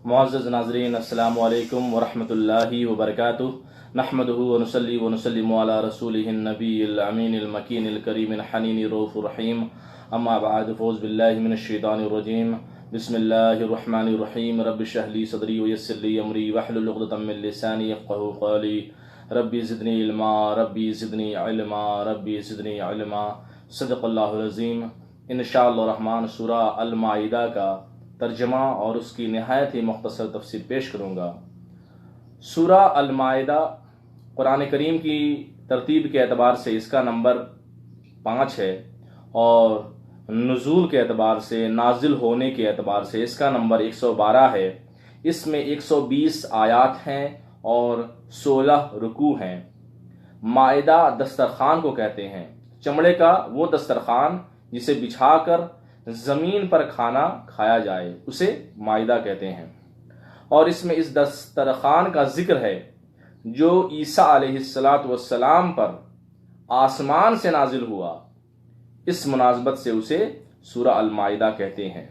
معزز ناظرین، السلام علیکم ورحمۃ اللہ وبرکاتہ۔ نحمدہ ونصلی ونسلم علی رسولہ النبی الامین المکین الکریم الحنین الرؤوف الرحیم، اما بعد، فاعوذ باللہ من الشیطان الرجیم، بسم اللہ الرحمن الرحیم۔ رب اشرح لی صدری ویسر لی امری واحلل عقدۃ من لسانی یفقہوا قولی، ربی زدنی علما ربی زدنی علما ربی زدنی علما۔ صدق اللہ العظیم۔ انشاءاللہ الرحمن سورہ المائدہ کا ترجمہ اور اس کی نہایت ہی مختصر تفسیر پیش کروں گا۔ سورہ المائدہ قرآن کریم کی ترتیب کے اعتبار سے اس کا نمبر 5 ہے، اور نزول کے اعتبار سے، نازل ہونے کے اعتبار سے اس کا نمبر 112 ہے۔ اس میں 120 آیات ہیں اور 16 رکوع ہیں۔ مائدہ دسترخوان کو کہتے ہیں، چمڑے کا وہ دسترخوان جسے بچھا کر زمین پر کھانا کھایا جائے، اسے مائدہ کہتے ہیں۔ اور اس میں اس دسترخوان کا ذکر ہے جو عیسیٰ علیہ السلام پر آسمان سے نازل ہوا، اس مناسبت سے اسے سورہ المائدہ کہتے ہیں۔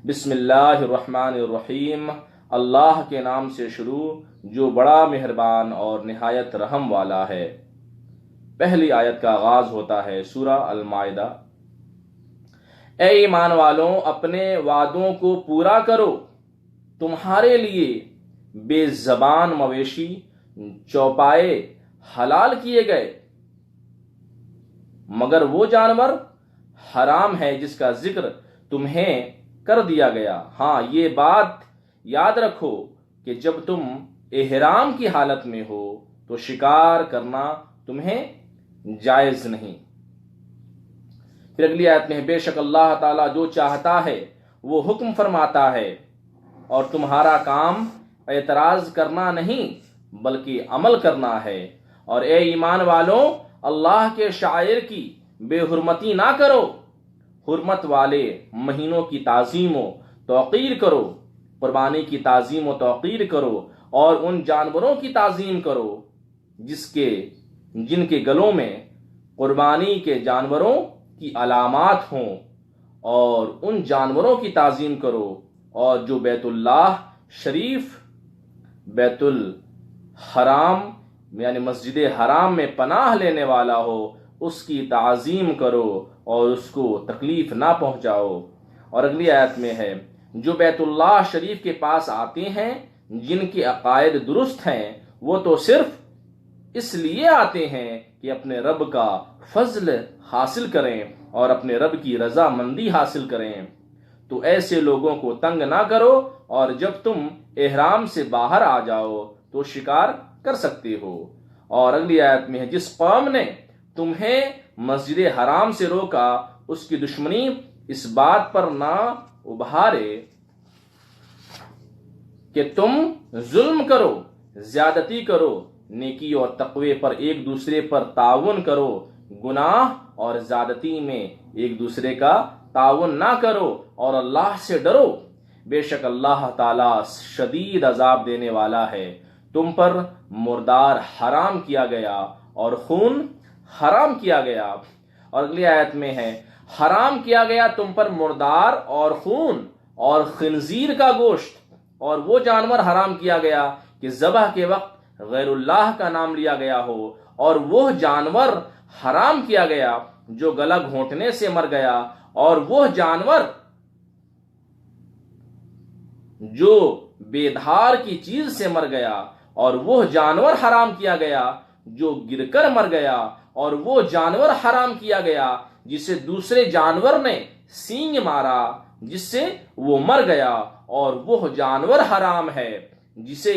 بسم اللہ الرحمن الرحیم، اللہ کے نام سے شروع جو بڑا مہربان اور نہایت رحم والا ہے۔ پہلی آیت کا آغاز ہوتا ہے سورہ المائدہ: اے ایمان والوں، اپنے وعدوں کو پورا کرو، تمہارے لیے بے زبان مویشی چوپائے حلال کیے گئے، مگر وہ جانور حرام ہے جس کا ذکر تمہیں کر دیا گیا۔ ہاں، یہ بات یاد رکھو کہ جب تم احرام کی حالت میں ہو تو شکار کرنا تمہیں جائز نہیں۔ پھر اگلی آیت میں: بے شک اللہ تعالیٰ جو چاہتا ہے وہ حکم فرماتا ہے، اور تمہارا کام اعتراض کرنا نہیں بلکہ عمل کرنا ہے۔ اور اے ایمان والوں، اللہ کے شعائر کی بے حرمتی نہ کرو، حرمت والے مہینوں کی تعظیم و توقیر کرو، قربانی کی تعظیم و توقیر کرو، اور ان جانوروں کی تعظیم کرو جن کے گلوں میں قربانی کے جانوروں کی علامات ہوں، اور ان جانوروں کی تعظیم کرو، اور جو بیت اللہ شریف، بیت الحرام یعنی مسجد حرام میں پناہ لینے والا ہو، اس کی تعظیم کرو اور اس کو تکلیف نہ پہنچاؤ۔ اور اگلی آیت میں ہے: جو بیت اللہ شریف کے پاس آتے ہیں، جن کے عقائد درست ہیں، وہ تو صرف اس لیے آتے ہیں کہ اپنے رب کا فضل حاصل کریں اور اپنے رب کی رضا مندی حاصل کریں۔ تو ایسے لوگوں کو تنگ نہ کرو، اور جب تم احرام سے باہر آ جاؤ تو شکار کر سکتے ہو۔ اور اگلی آیت میں ہے: جس قوم نے تمہیں مسجد حرام سے روکا، اس کی دشمنی اس بات پر نہ ابھارے کہ تم ظلم کرو، زیادتی کرو، نیکی اور تقوی پر ایک دوسرے پر تعاون کرو، گناہ اور زیادتی میں ایک دوسرے کا تعاون نہ کرو، اور اللہ سے ڈرو، بے شک اللہ تعالی شدید عذاب دینے والا ہے۔ تم پر مردار حرام کیا گیا اور خون حرام کیا گیا۔ اور اگلی آیت میں ہے: حرام کیا گیا تم پر مردار اور خون اور خنزیر کا گوشت، اور وہ جانور حرام کیا گیا کہ ذبح کے وقت غیر اللہ کا نام لیا گیا ہو، اور وہ جانور حرام کیا گیا جو گلا گھونٹنے سے مر گیا، اور وہ جانور جو بے دھار کی چیز سے مر گیا، اور وہ جانور حرام کیا گیا جو گر کر مر گیا، اور وہ جانور حرام کیا گیا جسے دوسرے جانور نے سینگ مارا جس سے وہ مر گیا، اور وہ جانور حرام ہے جسے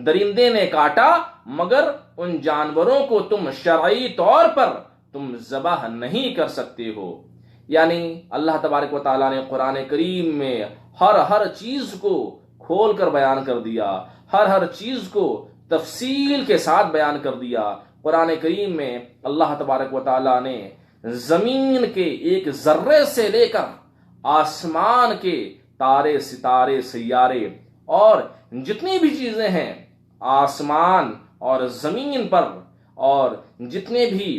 درندے نے کاٹا، مگر ان جانوروں کو تم شرعی طور پر تم ذبح نہیں کر سکتے ہو۔ یعنی اللہ تبارک و تعالیٰ نے قرآن کریم میں ہر چیز کو کھول کر بیان کر دیا، ہر چیز کو تفصیل کے ساتھ بیان کر دیا۔ قرآن کریم میں اللہ تبارک و تعالیٰ نے زمین کے ایک ذرے سے لے کر آسمان کے تارے، ستارے، سیارے اور جتنی بھی چیزیں ہیں آسمان اور زمین پر، اور جتنے بھی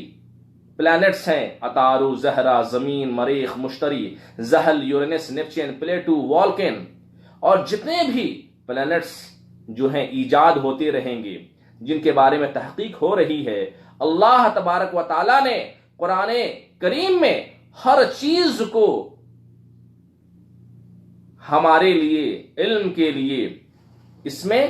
پلانٹس ہیں، عطارد، زہرہ، زمین، مریخ، مشتری، زحل، یورینس، نیپچین، پلیٹو، والکن، اور جتنے بھی پلانٹس جو ہیں ایجاد ہوتے رہیں گے، جن کے بارے میں تحقیق ہو رہی ہے، اللہ تبارک و تعالی نے قرآن کریم میں ہر چیز کو ہمارے لیے، علم کے لیے اس میں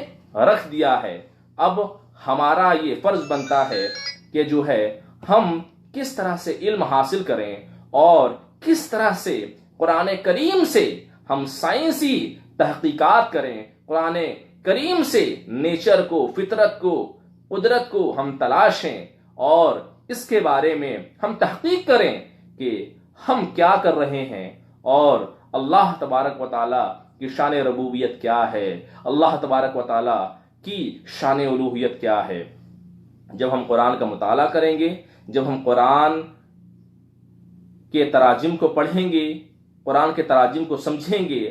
رکھ دیا ہے۔ اب ہمارا یہ فرض بنتا ہے کہ جو ہے ہم کس طرح سے علم حاصل کریں اور کس طرح سے قرآن کریم سے ہم سائنسی تحقیقات کریں، قرآن کریم سے نیچر کو، فطرت کو، قدرت کو ہم تلاشیں اور اس کے بارے میں ہم تحقیق کریں کہ ہم کیا کر رہے ہیں اور اللہ تبارک و تعالی کی شان ربوبیت کیا ہے، اللہ تبارک و تعالی کی شان الوہیت کیا ہے۔ جب ہم قرآن کا مطالعہ کریں گے، جب ہم قرآن کے تراجم کو پڑھیں گے، قرآن کے تراجم کو سمجھیں گے،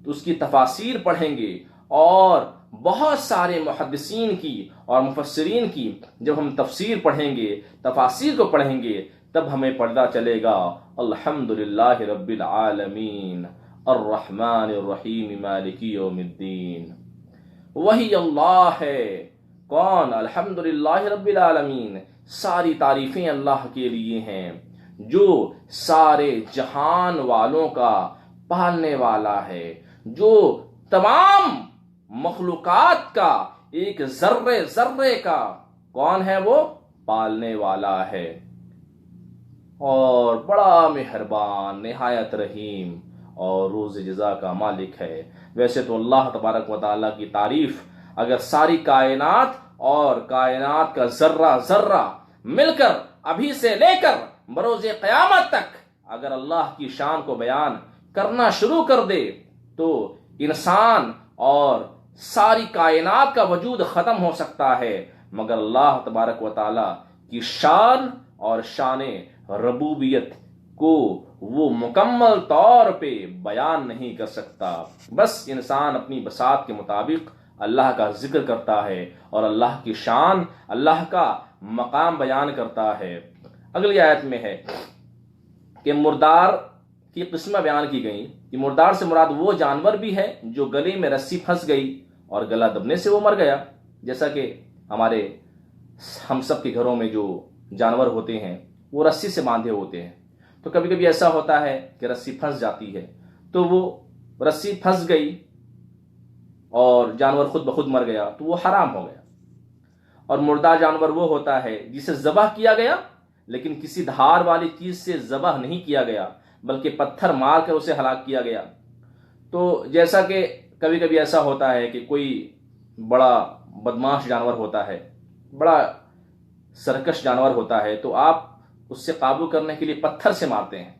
تو اس کی تفاسیر پڑھیں گے اور بہت سارے محدثین کی اور مفسرین کی جب ہم تفسیر پڑھیں گے، تفاسیر کو پڑھیں گے، تب ہمیں پتہ چلے گا الحمدللہ رب العالمین الرحمن الرحیم مالک یوم الدین۔ وہی اللہ ہے، کون؟ الحمدللہ رب العالمین، ساری تعریفیں اللہ کے لیے ہیں جو سارے جہان والوں کا پالنے والا ہے، جو تمام مخلوقات کا ایک ذرے ذرے کا کون ہے؟ وہ پالنے والا ہے اور بڑا مہربان، نہایت رحیم اور روز جزا کا مالک ہے۔ ویسے تو اللہ تبارک و تعالیٰ کی تعریف اگر ساری کائنات اور کائنات کا ذرہ ذرہ مل کر ابھی سے لے کر بروز قیامت تک اگر اللہ کی شان کو بیان کرنا شروع کر دے تو انسان اور ساری کائنات کا وجود ختم ہو سکتا ہے، مگر اللہ تبارک و تعالی کی شان اور شان ربوبیت کو وہ مکمل طور پہ بیان نہیں کر سکتا۔ بس انسان اپنی بساط کے مطابق اللہ کا ذکر کرتا ہے اور اللہ کی شان، اللہ کا مقام بیان کرتا ہے۔ اگلی آیت میں ہے کہ مردار کی قسمیں بیان کی گئیں کہ مردار سے مراد وہ جانور بھی ہے جو گلے میں رسی پھنس گئی اور گلا دبنے سے وہ مر گیا، جیسا کہ ہم سب کے گھروں میں جو جانور ہوتے ہیں وہ رسی سے باندھے ہوتے ہیں، تو کبھی کبھی ایسا ہوتا ہے کہ رسی پھنس جاتی ہے، تو وہ رسی پھنس گئی اور جانور خود بخود مر گیا تو وہ حرام ہو گیا۔ اور مردار جانور وہ ہوتا ہے جسے ذبح کیا گیا لیکن کسی دھار والی چیز سے ذبح نہیں کیا گیا بلکہ پتھر مار کر اسے ہلاک کیا گیا۔ تو جیسا کہ کبھی کبھی ایسا ہوتا ہے کہ کوئی بڑا بدماش جانور ہوتا ہے، بڑا سرکش جانور ہوتا ہے، تو آپ اس سے قابو کرنے کے لیے پتھر سے مارتے ہیں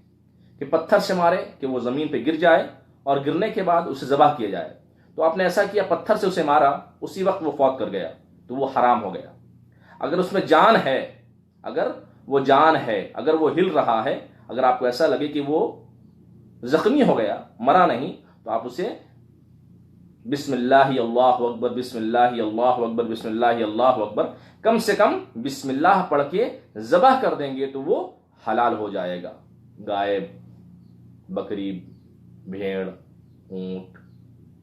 کہ پتھر سے مارے کہ وہ زمین پہ گر جائے اور گرنے کے بعد اسے ذبح کیا جائے۔ تو آپ نے ایسا کیا، پتھر سے اسے مارا، اسی وقت وہ فوت کر گیا تو وہ حرام ہو گیا۔ اگر اس میں جان ہے، اگر وہ جان ہے، اگر وہ ہل رہا ہے، اگر آپ کو ایسا لگے کہ وہ زخمی ہو گیا، مرا نہیں، تو آپ اسے بسم اللہ اللہ اکبر، بسم اللہ اللہ اکبر، بسم اللہ اللہ اکبر، کم سے کم بسم اللہ پڑھ کے ذبح کر دیں گے تو وہ حلال ہو جائے گا۔ گائے، بکری، بھیڑ، اونٹ،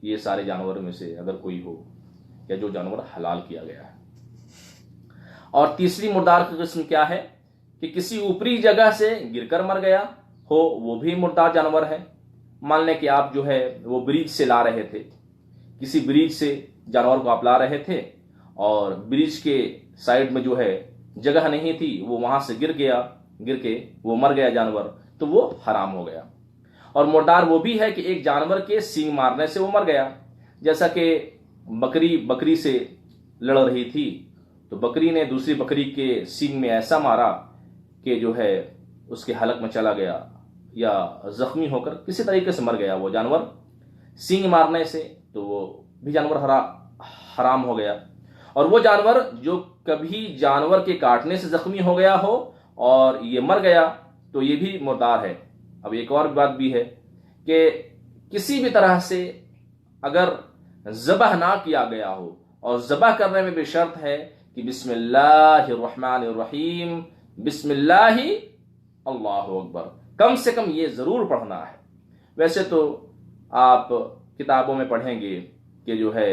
یہ سارے جانوروں میں سے اگر کوئی ہو یا جو جانور حلال کیا گیا ہے۔ اور تیسری مردار کی قسم کیا ہے کہ کسی اوپری جگہ سے گر کر مر گیا ہو، وہ بھی مردار جانور ہے۔ مان لیں کہ آپ جو ہے وہ برج سے لا رہے تھے، کسی برج سے جانور کو آپ لا رہے تھے اور برج کے سائڈ میں جو ہے جگہ نہیں تھی، وہ وہاں سے گر کے وہ مر گیا جانور، تو وہ حرام ہو گیا۔ اور مردار وہ بھی ہے کہ ایک جانور کے سینگ مارنے سے وہ مر گیا، جیسا کہ بکری سے لڑ رہی تھی تو بکری نے دوسری بکری کے سینگ میں ایسا مارا کہ جو ہے اس کے حلق میں چلا گیا یا زخمی ہو کر کسی طریقے سے مر گیا وہ جانور سینگ مارنے سے، تو وہ بھی جانور حرام ہو گیا۔ اور وہ جانور جو کبھی جانور کے کاٹنے سے زخمی ہو گیا ہو اور یہ مر گیا تو یہ بھی مردار ہے۔ اب ایک اور بات بھی ہے کہ کسی بھی طرح سے اگر ذبح نہ کیا گیا ہو، اور ذبح کرنے میں بھی شرط ہے کہ بسم اللہ الرحمن الرحیم، بسم اللہ اللہ اکبر، کم سے کم یہ ضرور پڑھنا ہے۔ ویسے تو آپ کتابوں میں پڑھیں گے کہ جو ہے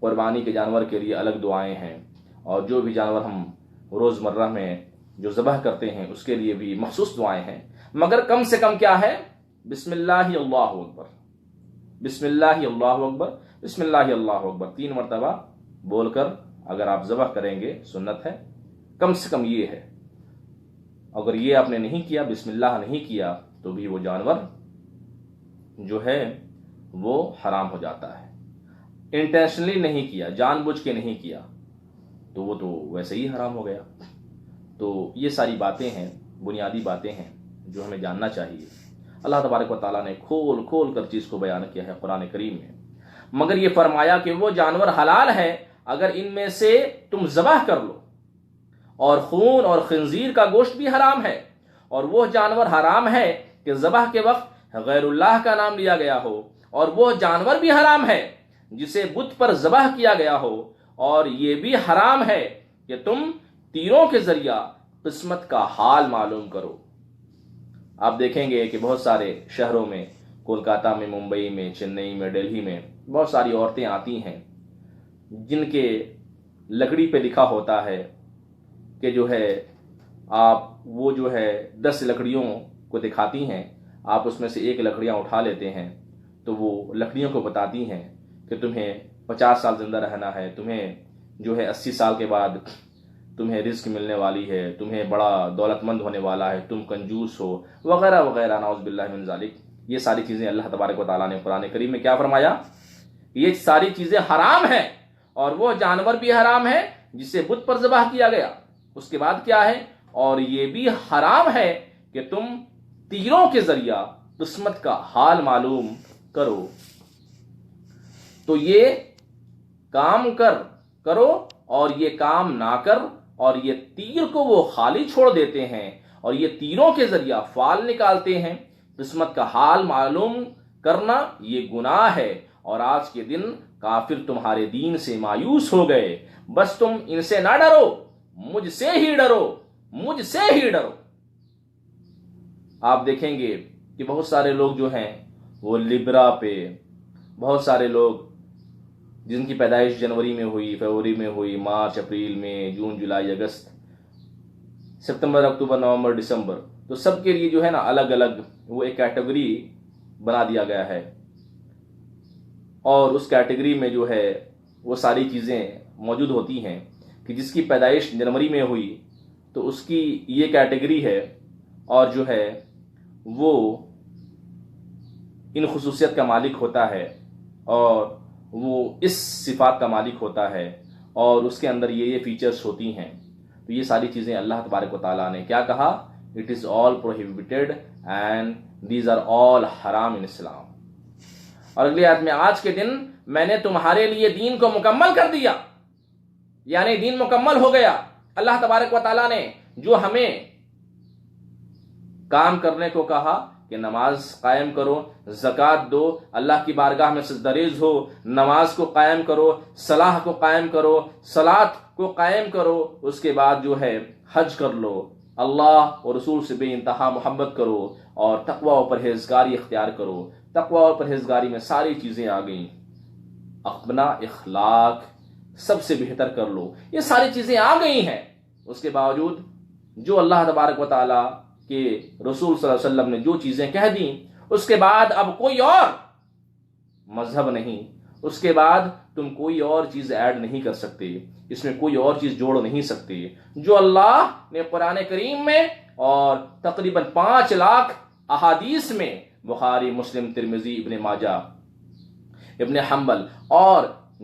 قربانی کے جانور کے لیے الگ دعائیں ہیں، اور جو بھی جانور ہم روزمرہ میں جو ذبح کرتے ہیں اس کے لیے بھی مخصوص دعائیں ہیں، مگر کم سے کم کیا ہے؟ بسم اللہ اللہ اکبر، بسم اللہ اللہ اکبر، بسم اللہ اللہ اکبر 3 مرتبہ بول کر اگر آپ ذبح کریں گے سنت ہے، کم سے کم یہ ہے۔ اگر یہ آپ نے نہیں کیا، بسم اللہ نہیں کیا، تو بھی وہ جانور جو ہے وہ حرام ہو جاتا ہے۔ انٹینشنلی نہیں کیا، جان بوجھ کے نہیں کیا، تو وہ تو ویسے ہی حرام ہو گیا۔ تو یہ ساری باتیں ہیں، بنیادی باتیں ہیں جو ہمیں جاننا چاہیے۔ اللہ تبارک و تعالیٰ نے کھول کھول کر چیز کو بیان کیا ہے قرآن کریم میں، مگر یہ فرمایا کہ وہ جانور حلال ہے اگر ان میں سے تم ذبح کر لو، اور خون اور خنزیر کا گوشت بھی حرام ہے، اور وہ جانور حرام ہے کہ ذبح کے وقت غیر اللہ کا نام لیا گیا ہو، اور وہ جانور بھی حرام ہے جسے بت پر ذبح کیا گیا ہو، اور یہ بھی حرام ہے کہ تم تیروں کے ذریعہ قسمت کا حال معلوم کرو۔ آپ دیکھیں گے کہ بہت سارے شہروں میں، کولکاتہ میں، ممبئی میں، چنئی میں، دہلی میں بہت ساری عورتیں آتی ہیں جن کے لکڑی پہ لکھا ہوتا ہے کہ جو ہے آپ وہ جو ہے 10 لکڑیوں کو دکھاتی ہیں، آپ اس میں سے 1 لکڑیاں اٹھا لیتے ہیں، تو وہ لکڑیوں کو بتاتی ہیں کہ تمہیں 50 سال زندہ رہنا ہے، تمہیں جو ہے 80 سال کے بعد تمہیں رزق ملنے والی ہے، تمہیں بڑا دولت مند ہونے والا ہے، تم کنجوس ہو، وغیرہ وغیرہ، نعوذ باللہ من ذالک۔ یہ ساری چیزیں اللہ تبارک و تعالیٰ نے قرآن کریم میں کیا فرمایا؟ یہ ساری چیزیں حرام ہیں، اور وہ جانور بھی حرام ہے جسے بت پر ذبح کیا گیا۔ اس کے بعد کیا ہے؟ اور یہ بھی حرام ہے کہ تم تیروں کے ذریعہ قسمت کا حال معلوم کرو۔ تو یہ کام کرو اور یہ کام نہ کر، اور یہ تیر کو وہ خالی چھوڑ دیتے ہیں، اور یہ تیروں کے ذریعہ فال نکالتے ہیں۔ قسمت کا حال معلوم کرنا یہ گناہ ہے، اور آج کے دن کافر تمہارے دین سے مایوس ہو گئے۔ بس تم ان سے نہ ڈرو، مجھ سے ہی ڈرو، مجھ سے ہی ڈرو۔ آپ دیکھیں گے کہ بہت سارے لوگ جو ہیں وہ لبرا پہ، بہت سارے لوگ جن کی پیدائش جنوری میں ہوئی، فروری میں ہوئی، مارچ، اپریل میں، جون، جولائی، اگست، ستمبر، اکتوبر، نومبر، دسمبر، تو سب کے لیے جو ہے نا الگ الگ وہ ایک کیٹیگری بنا دیا گیا ہے، اور اس کیٹیگری میں جو ہے وہ ساری چیزیں موجود ہوتی ہیں کہ جس کی پیدائش جنوری میں ہوئی تو اس کی یہ کیٹیگری ہے، اور جو ہے وہ ان خصوصیت کا مالک ہوتا ہے، اور وہ اس صفات کا مالک ہوتا ہے، اور اس کے اندر یہ فیچرز ہوتی ہیں۔ تو یہ ساری چیزیں اللہ تبارک و تعالیٰ نے کیا کہا؟ It is all prohibited and these are all حرام ان اسلام۔ اور اگلی آیت میں، آج کے دن میں نے تمہارے لیے دین کو مکمل کر دیا، یعنی دین مکمل ہو گیا۔ اللہ تبارک و تعالیٰ نے جو ہمیں کام کرنے کو کہا کہ نماز قائم کرو، زکوٰۃ دو، اللہ کی بارگاہ میں سجدریز ہو، نماز کو قائم کرو، صلاح کو قائم کرو، صلاۃ کو قائم کرو، اس کے بعد جو ہے حج کر لو، اللہ اور رسول سے بے انتہا محبت کرو، اور تقوی و پرہیزگاری اختیار کرو۔ تقوی اور پرہیزگاری میں ساری چیزیں آ گئیں، اپنا اخلاق سب سے بہتر کر لو، یہ ساری چیزیں آ گئی ہیں۔ اس کے باوجود جو اللہ تبارک و تعالیٰ کہ رسول صلی اللہ علیہ وسلم نے جو چیزیں کہہ دیں، اس کے بعد اب کوئی اور مذہب نہیں، اس کے بعد تم کوئی اور چیز ایڈ نہیں کر سکتے، اس میں کوئی اور چیز جوڑ نہیں سکتے۔ جو اللہ نے قرآن کریم میں اور تقریباً 5 لاکھ احادیث میں، بخاری، مسلم، ترمذی، ابن ماجہ، ابن حنبل، اور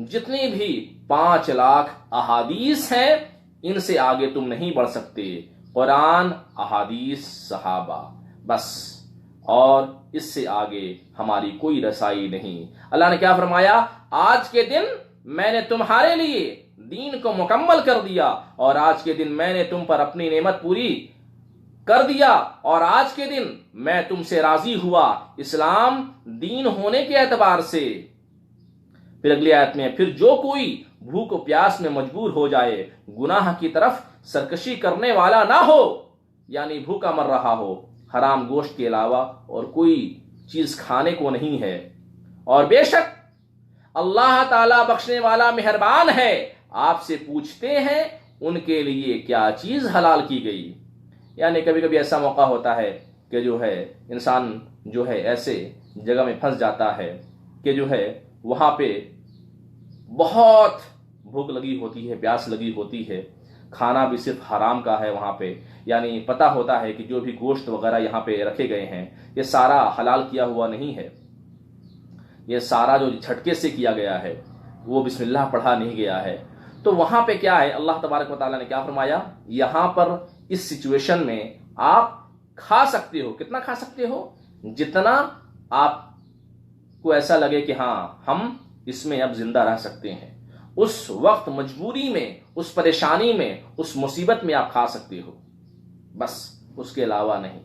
جتنی بھی 5 لاکھ احادیث ہیں، ان سے آگے تم نہیں بڑھ سکتے۔ قرآن، احادیث، صحابہ، بس، اور اس سے آگے ہماری کوئی رسائی نہیں۔ اللہ نے کیا فرمایا؟ آج کے دن میں نے تمہارے لیے دین کو مکمل کر دیا، اور آج کے دن میں نے تم پر اپنی نعمت پوری کر دیا، اور آج کے دن میں تم سے راضی ہوا اسلام دین ہونے کے اعتبار سے۔ پھر اگلی آیت میں، پھر جو کوئی بھوک و پیاس میں مجبور ہو جائے، گناہ کی طرف سرکشی کرنے والا نہ ہو، یعنی بھوکا مر رہا ہو، حرام گوشت کے علاوہ اور کوئی چیز کھانے کو نہیں ہے، اور بے شک اللہ تعالیٰ بخشنے والا مہربان ہے، آپ سے پوچھتے ہیں ان کے لیے کیا چیز حلال کی گئی۔ یعنی کبھی کبھی ایسا موقع ہوتا ہے کہ جو ہے انسان جو ہے ایسے جگہ میں پھنس جاتا ہے کہ جو ہے وہاں پہ بہت بھوک لگی ہوتی ہے، پیاس لگی ہوتی ہے، کھانا بھی صرف حرام کا ہے وہاں پہ، یعنی پتہ ہوتا ہے کہ جو بھی گوشت وغیرہ یہاں پہ رکھے گئے ہیں یہ سارا حلال کیا ہوا نہیں ہے، یہ سارا جو جھٹکے سے کیا گیا ہے وہ بسم اللہ پڑھا نہیں گیا ہے۔ تو وہاں پہ کیا ہے، اللہ تبارک و تعالیٰ نے کیا فرمایا، یہاں پر اس سچویشن میں آپ کھا سکتے ہو، کتنا کھا سکتے ہو، جتنا آپ کو ایسا لگے کہ ہاں ہم اس میں اب زندہ رہ سکتے ہیں، اس وقت مجبوری میں، اس پریشانی میں، اس مصیبت میں آپ کھا سکتے ہو، بس اس کے علاوہ نہیں۔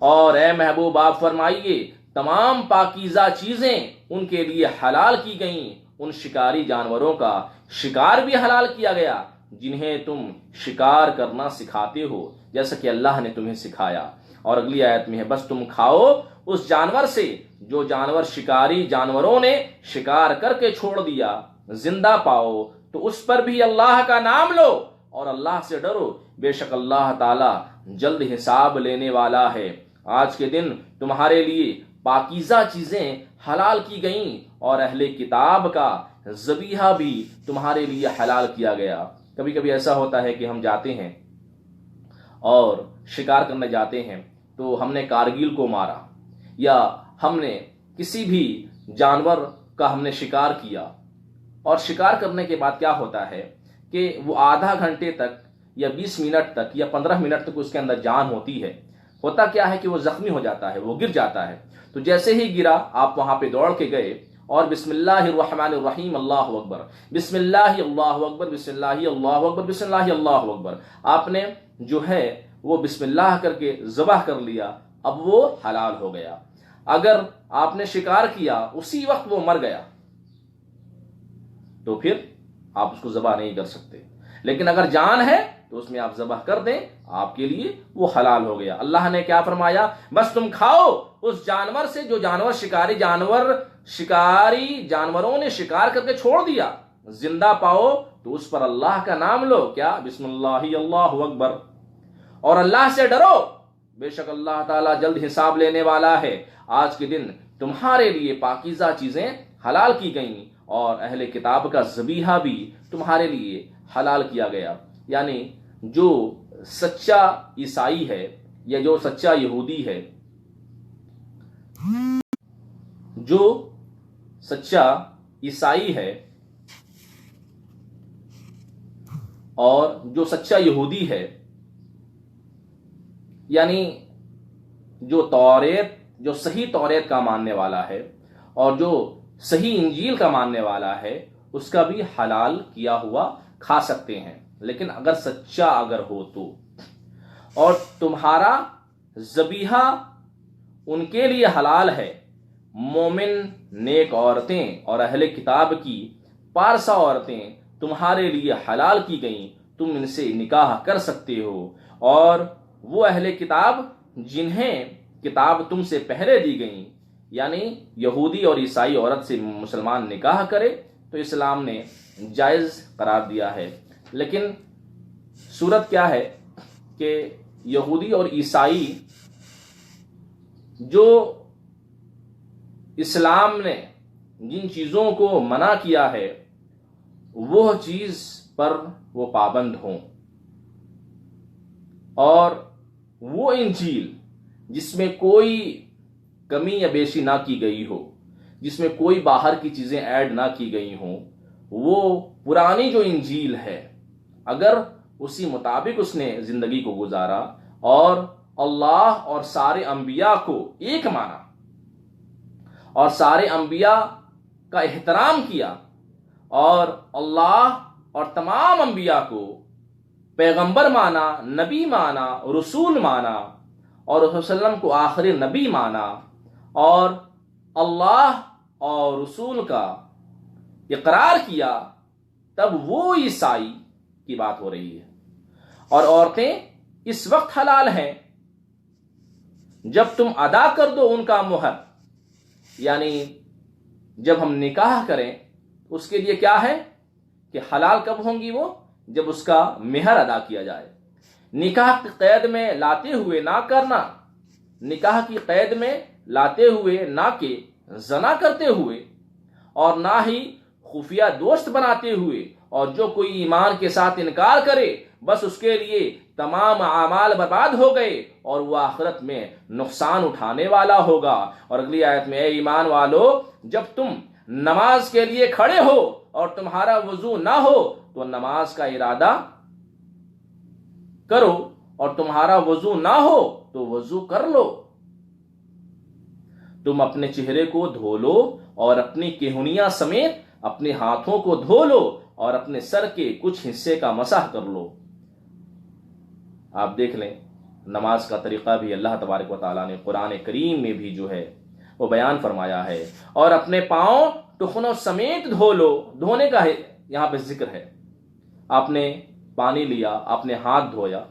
اور اے محبوب آپ فرمائیے تمام پاکیزہ چیزیں ان کے لیے حلال کی گئیں، ان شکاری جانوروں کا شکار بھی حلال کیا گیا جنہیں تم شکار کرنا سکھاتے ہو جیسا کہ اللہ نے تمہیں سکھایا۔ اور اگلی آیت میں ہے بس تم کھاؤ اس جانور سے جو جانور شکاری جانوروں نے شکار کر کے چھوڑ دیا، زندہ پاؤ تو اس پر بھی اللہ کا نام لو اور اللہ سے ڈرو، بے شک اللہ تعالی جلد حساب لینے والا ہے۔ آج کے دن تمہارے لیے پاکیزہ چیزیں حلال کی گئیں اور اہل کتاب کا ذبیحہ بھی تمہارے لیے حلال کیا گیا۔ کبھی کبھی ایسا ہوتا ہے کہ ہم جاتے ہیں اور شکار کرنے جاتے ہیں تو ہم نے کارگل کو مارا یا ہم نے کسی بھی جانور کا ہم نے شکار کیا، اور شکار کرنے کے بعد کیا ہوتا ہے کہ وہ آدھا گھنٹے تک یا 20 منٹ تک یا 15 منٹ تک اس کے اندر جان ہوتی ہے۔ ہوتا کیا ہے کہ وہ زخمی ہو جاتا ہے، وہ گر جاتا ہے۔ تو جیسے ہی گرا آپ وہاں پہ دوڑ کے گئے اور بسم اللہ الرحمن الرحیم اللہ اکبر، بسم اللہ اللہ اکبر، بسم اللہ اللہ اکبر، بسم اللہ اللہ اکبر، آپ نے جو ہے وہ بسم اللہ کر کے ذبح کر لیا، اب وہ حلال ہو گیا۔ اگر آپ نے شکار کیا اسی وقت وہ مر گیا تو پھر آپ اس کو ذبح نہیں کر سکتے، لیکن اگر جان ہے تو اس میں آپ ذبح کر دیں، آپ کے لیے وہ حلال ہو گیا۔ اللہ نے کیا فرمایا، بس تم کھاؤ اس جانور سے جو جانور شکاری جانوروں نے شکار کر کے چھوڑ دیا، زندہ پاؤ تو اس پر اللہ کا نام لو، کیا، بسم اللہ اللہ اکبر، اور اللہ سے ڈرو، بے شک اللہ تعالیٰ جلد حساب لینے والا ہے۔ آج کے دن تمہارے لیے پاکیزہ چیزیں حلال کی گئیں اور اہل کتاب کا ذبیحہ بھی تمہارے لیے حلال کیا گیا۔ یعنی جو سچا عیسائی ہے یا جو سچا یہودی ہے، جو سچا عیسائی ہے اور جو سچا یہودی ہے، یعنی جو صحیح توریت کا ماننے والا ہے اور جو صحیح انجیل کا ماننے والا ہے، اس کا بھی حلال کیا ہوا کھا سکتے ہیں، لیکن اگر سچا اگر ہو تو۔ اور تمہارا ذبیحہ ان کے لیے حلال ہے، مومن نیک عورتیں اور اہل کتاب کی پارسا عورتیں تمہارے لیے حلال کی گئیں، تم ان سے نکاح کر سکتے ہو، اور وہ اہل کتاب جنہیں کتاب تم سے پہلے دی گئیں، یعنی یہودی اور عیسائی عورت سے مسلمان نکاح کرے تو اسلام نے جائز قرار دیا ہے۔ لیکن صورت کیا ہے کہ یہودی اور عیسائی جو اسلام نے جن چیزوں کو منع کیا ہے وہ چیز پر وہ پابند ہوں، اور وہ انجیل جس میں کوئی کمی یا بیشی نہ کی گئی ہو، جس میں کوئی باہر کی چیزیں ایڈ نہ کی گئی ہوں، وہ پرانی جو انجیل ہے اگر اسی مطابق اس نے زندگی کو گزارا اور اللہ اور سارے انبیاء کو ایک مانا اور سارے انبیاء کا احترام کیا اور اللہ اور تمام انبیاء کو پیغمبر مانا، نبی مانا، رسول مانا اور رسول صلی اللہ علیہ وسلم کو آخری نبی مانا اور اللہ اور رسول کا اقرار کیا، تب وہ عیسائی کی بات ہو رہی ہے۔ اور عورتیں اس وقت حلال ہیں جب تم ادا کر دو ان کا مہر، یعنی جب ہم نکاح کریں اس کے لیے کیا ہے کہ حلال کب ہوں گی وہ؟ جب اس کا مہر ادا کیا جائے۔ نکاح کی قید میں لاتے ہوئے نہ کرنا، نکاح کی قید میں لاتے ہوئے نہ کہ زنا کرتے ہوئے، اور نہ ہی خفیہ دوست بناتے ہوئے، اور جو کوئی ایمان کے ساتھ انکار کرے بس اس کے لیے تمام اعمال برباد ہو گئے اور وہ آخرت میں نقصان اٹھانے والا ہوگا۔ اور اگلی آیت میں، اے ایمان والو جب تم نماز کے لیے کھڑے ہو اور تمہارا وضو نہ ہو تو نماز کا ارادہ کرو، اور تمہارا وضو نہ ہو تو وضو کر لو۔ تم اپنے چہرے کو دھو لو اور اپنی کہنیاں سمیت اپنے ہاتھوں کو دھو لو اور اپنے سر کے کچھ حصے کا مسح کر لو۔ آپ دیکھ لیں نماز کا طریقہ بھی اللہ تبارک و تعالیٰ نے قرآن کریم میں بھی جو ہے وہ بیان فرمایا ہے۔ اور اپنے پاؤں ٹخنوں سمیت دھو لو، دھونے کا یہاں پہ ذکر ہے۔ آپ نے پانی لیا، آپ نے ہاتھ دھویا،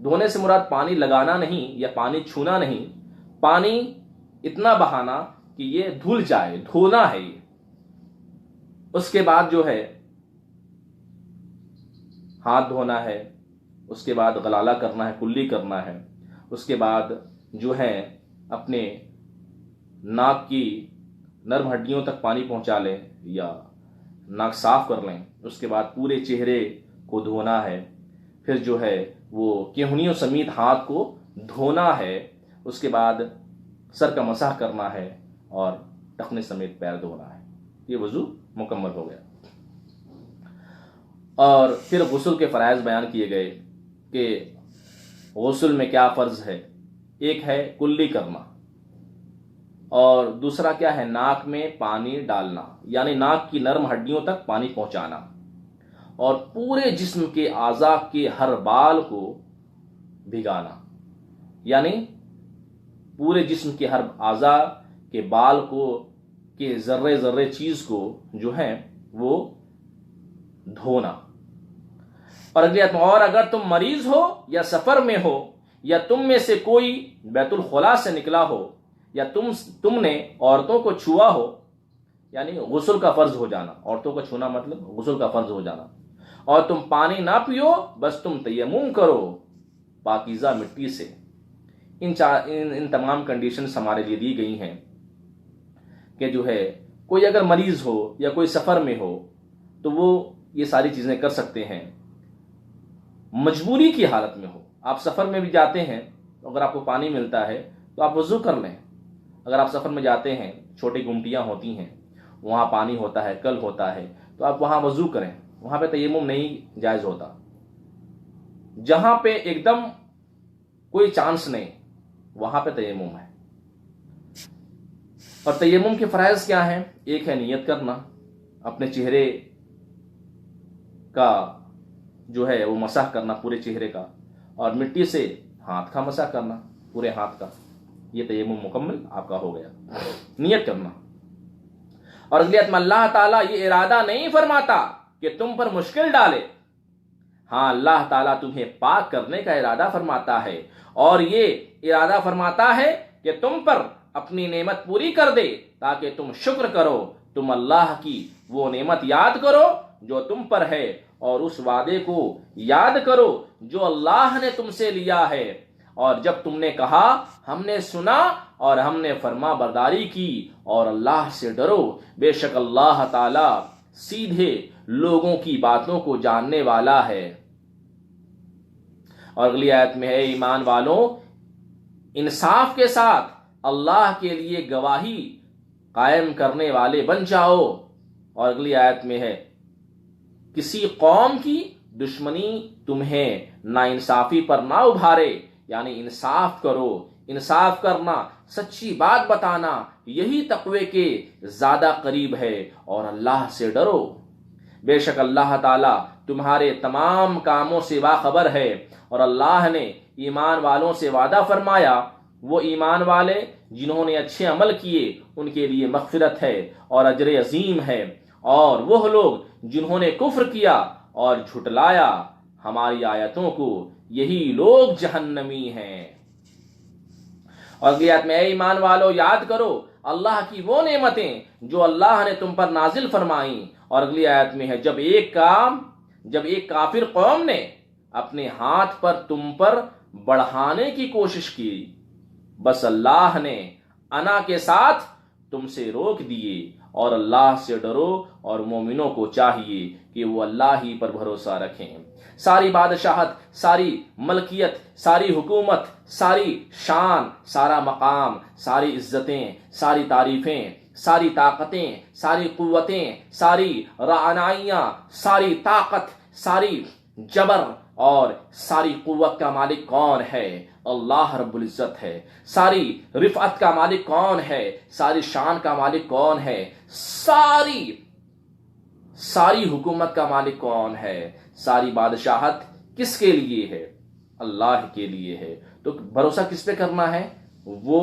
دھونے سے مراد پانی لگانا نہیں یا پانی چھونا نہیں، پانی اتنا بہانا کہ یہ دھل جائے، دھونا ہے یہ۔ اس کے بعد جو ہے ہاتھ دھونا ہے، اس کے بعد غلالہ کرنا ہے، کلی کرنا ہے، اس کے بعد جو ہے اپنے ناک کی نرم ہڈیوں تک پانی پہنچا لیں یا ناک صاف کر لیں، اس کے بعد پورے چہرے کو دھونا ہے، پھر جو ہے وہ کہنیوں سمیت ہاتھ کو دھونا ہے، اس کے بعد سر کا مسح کرنا ہے اور ٹخنے سمیت پیر دھونا ہے۔ یہ وضو مکمل ہو گیا۔ اور پھر غسل کے فرائض بیان کیے گئے کہ غسل میں کیا فرض ہے۔ ایک ہے کلی کرنا، اور دوسرا کیا ہے ناک میں پانی ڈالنا، یعنی ناک کی نرم ہڈیوں تک پانی پہنچانا، اور پورے جسم کے اعضاء کے ہر بال کو بھگانا، یعنی پورے جسم کے ہر اعضاء کے بال کو کے ذرے ذرے چیز کو جو ہے وہ دھونا۔ اور اگلی آیت میں، اور اگر تم مریض ہو یا سفر میں ہو یا تم میں سے کوئی بیت الخلاء سے نکلا ہو یا تم نے عورتوں کو چھوا ہو، یعنی غسل کا فرض ہو جانا، عورتوں کو چھونا مطلب غسل کا فرض ہو جانا، اور تم پانی نہ پیو بس تم تیمم کرو پاکیزہ مٹی سے۔ ان تمام کنڈیشنز ہمارے لیے دی گئی ہیں کہ جو ہے کوئی اگر مریض ہو یا کوئی سفر میں ہو تو وہ یہ ساری چیزیں کر سکتے ہیں۔ مجبوری کی حالت میں ہو، آپ سفر میں بھی جاتے ہیں تو اگر آپ کو پانی ملتا ہے تو آپ وضو کر لیں۔ اگر آپ سفر میں جاتے ہیں، چھوٹی گمٹیاں ہوتی ہیں، وہاں پانی ہوتا ہے، کل ہوتا ہے، تو آپ وہاں وضو کریں، وہاں پہ تیمم نہیں جائز ہوتا۔ جہاں پہ ایک دم کوئی چانس نہیں وہاں پہ تیمم ہے۔ اور تیمم کے فرائض کیا ہیں؟ ایک ہے نیت کرنا، اپنے چہرے کا جو ہے وہ مسح کرنا پورے چہرے کا، اور مٹی سے ہاتھ کا مسح کرنا پورے ہاتھ کا۔ یہ تیمم مکمل آپ کا ہو گیا، نیت کرنا۔ اور اگلی آیت میں اللہ تعالیٰ یہ ارادہ نہیں فرماتا کہ تم پر مشکل ڈالے، ہاں اللہ تعالیٰ تمہیں پاک کرنے کا ارادہ فرماتا ہے، اور یہ ارادہ فرماتا ہے کہ تم پر اپنی نعمت پوری کر دے تاکہ تم شکر کرو، تم اللہ کی وہ نعمت یاد کرو جو تم پر ہے، اور اس وعدے کو یاد کرو جو اللہ نے تم سے لیا ہے، اور جب تم نے کہا ہم نے سنا اور ہم نے فرما برداری کی، اور اللہ سے ڈرو، بے شک اللہ تعالی سیدھے لوگوں کی باتوں کو جاننے والا ہے۔ اور اگلی آیت میں ہے ایمان والوں انصاف کے ساتھ اللہ کے لیے گواہی قائم کرنے والے بن جاؤ۔ اور اگلی آیت میں ہے کسی قوم کی دشمنی تمہیں ناانصافی پر نہ ابھارے، یعنی انصاف کرو، انصاف کرنا، سچی بات بتانا، یہی تقوی کے زیادہ قریب ہے، اور اللہ سے ڈرو، بے شک اللہ تعالیٰ تمہارے تمام کاموں سے باخبر ہے۔ اور اللہ نے ایمان والوں سے وعدہ فرمایا، وہ ایمان والے جنہوں نے اچھے عمل کیے ان کے لیے مغفرت ہے اور اجر عظیم ہے، اور وہ لوگ جنہوں نے کفر کیا اور جھٹلایا ہماری آیتوں کو، یہی لوگ جہنمی ہیں۔ اور اگلی آیت میں اے ایمان والو یاد کرو اللہ کی وہ نعمتیں جو اللہ نے تم پر نازل فرمائیں۔ اور اگلی آیت میں ہے جب ایک کافر قوم نے اپنے ہاتھ پر تم پر بڑھانے کی کوشش کی، بس اللہ نے انا کے ساتھ تم سے روک دیے۔ اور اللہ سے ڈرو اور مومنوں کو چاہیے کہ وہ اللہ ہی پر بھروسہ رکھیں۔ ساری بادشاہت، ساری ملکیت، ساری حکومت، ساری شان، سارا مقام، ساری عزتیں، ساری تعریفیں، ساری طاقتیں، ساری قوتیں، ساری رعنائیاں، ساری طاقت، ساری جبر اور ساری قوت کا مالک کون ہے؟ اللہ رب العزت ہے۔ ساری رفعت کا مالک کون ہے؟ ساری شان کا مالک کون ہے؟ ساری حکومت کا مالک کون ہے؟ ساری بادشاہت کس کے لیے ہے؟ اللہ کے لیے ہے۔ تو بھروسہ کس پہ کرنا ہے؟ وہ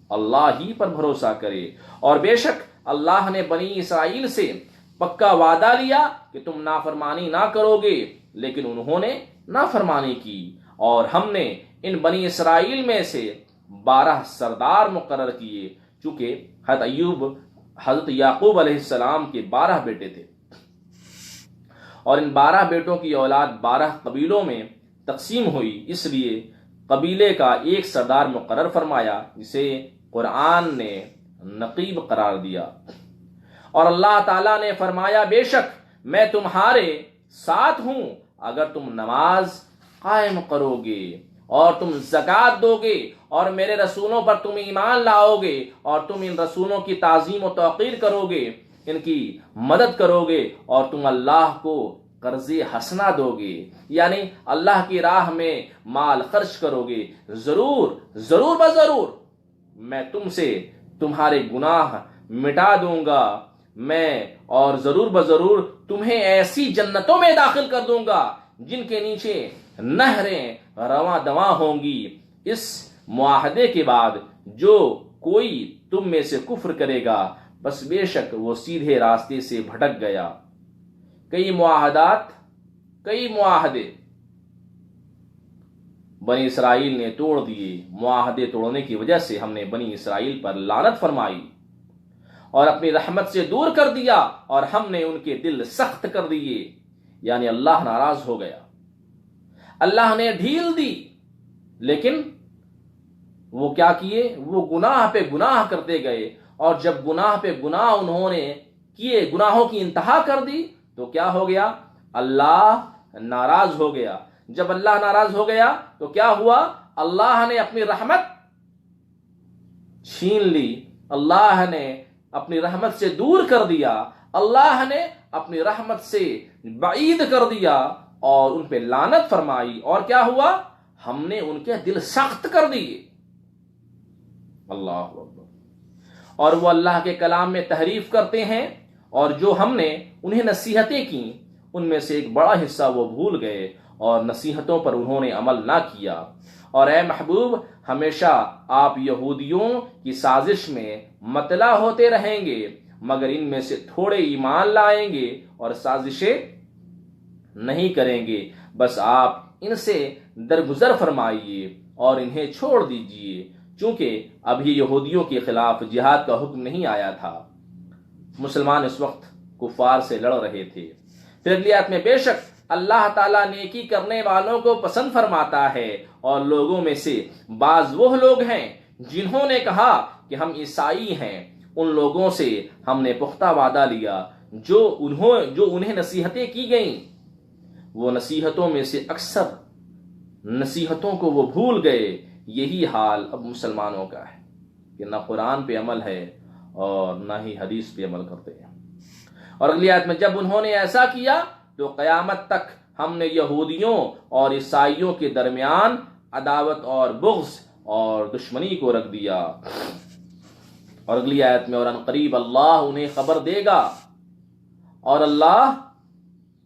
اللہ ہی پر بھروسہ کرے۔ اور بے شک اللہ نے بنی اسرائیل سے پکا وعدہ لیا کہ تم نافرمانی نہ کرو گے، لیکن انہوں نے نافرمانی کی، اور ہم نے ان بنی اسرائیل میں سے 12 سردار مقرر کیے، چونکہ حضرت یعقوب علیہ السلام کے 12 بیٹے تھے، اور ان 12 بیٹوں کی اولاد 12 قبیلوں میں تقسیم ہوئی، اس لیے قبیلے کا ایک سردار مقرر فرمایا جسے قرآن نے نقیب قرار دیا۔ اور اللہ تعالیٰ نے فرمایا بے شک میں تمہارے ساتھ ہوں اگر تم نماز قائم کرو گے اور تم زکوٰۃ دو گے اور میرے رسولوں پر تم ایمان لاؤ گے اور تم ان رسولوں کی تعظیم و توقیر کرو گے، ان کی مدد کرو گے اور تم اللہ کو قرض حسنہ دو گے، یعنی اللہ کی راہ میں مال خرچ کرو گے، ضرور بضرور میں تم سے تمہارے گناہ مٹا دوں گا، میں اور ضرور بضرور تمہیں ایسی جنتوں میں داخل کر دوں گا جن کے نیچے نہریں رواں دواں ہوں گی۔ اس معاہدے کے بعد جو کوئی تم میں سے کفر کرے گا بس بے شک وہ سیدھے راستے سے بھٹک گیا۔ کئی معاہدے بنی اسرائیل نے توڑ دیے، معاہدے توڑنے کی وجہ سے ہم نے بنی اسرائیل پر لعنت فرمائی اور اپنی رحمت سے دور کر دیا، اور ہم نے ان کے دل سخت کر دیے، یعنی اللہ ناراض ہو گیا، اللہ نے ڈھیل دی، لیکن وہ کیا کیے؟ وہ گناہ پہ گناہ کرتے گئے، اور جب گناہ پہ گناہ انہوں نے کیے، گناہوں کی انتہا کر دی، تو کیا ہو گیا؟ اللہ ناراض ہو گیا۔ جب اللہ ناراض ہو گیا تو کیا ہوا؟ اللہ نے اپنی رحمت چھین لی، اللہ نے اپنی رحمت سے دور کر دیا، اللہ نے اپنی رحمت سے بعید کر دیا اور ان پہ لعنت فرمائی، اور کیا ہوا؟ ہم نے ان کے دل سخت کر دیے۔ اللہ اکبر۔ اور وہ اللہ کے کلام میں تحریف کرتے ہیں، اور جو ہم نے انہیں نصیحتیں کی ان میں سے ایک بڑا حصہ وہ بھول گئے اور نصیحتوں پر انہوں نے عمل نہ کیا۔ اور اے محبوب ہمیشہ آپ یہودیوں کی سازش میں مطلع ہوتے رہیں گے، مگر ان میں سے تھوڑے ایمان لائیں گے اور سازشیں نہیں کریں گے، بس آپ ان سے درگزر فرمائیے اور انہیں چھوڑ دیجیے، چونکہ ابھی یہودیوں کے خلاف جہاد کا حکم نہیں آیا تھا، مسلمان اس وقت کفار سے لڑ رہے تھے۔ پھر اگلی آیت میں بے شک اللہ تعالیٰ نیکی کرنے والوں کو پسند فرماتا ہے، اور لوگوں میں سے بعض وہ لوگ ہیں جنہوں نے کہا کہ ہم عیسائی ہیں، ان لوگوں سے ہم نے پختہ وعدہ لیا جو انہیں نصیحتیں کی گئیں، وہ نصیحتوں میں سے اکثر نصیحتوں کو وہ بھول گئے۔ یہی حال اب مسلمانوں کا ہے کہ نہ قرآن پہ عمل ہے اور نہ ہی حدیث پہ عمل کرتے ہیں۔ اور اگلی آیت میں جب انہوں نے ایسا کیا تو قیامت تک ہم نے یہودیوں اور عیسائیوں کے درمیان عداوت اور بغض اور دشمنی کو رکھ دیا۔ اور اگلی آیت میں اور ان قریب اللہ انہیں خبر دے گا، اور اللہ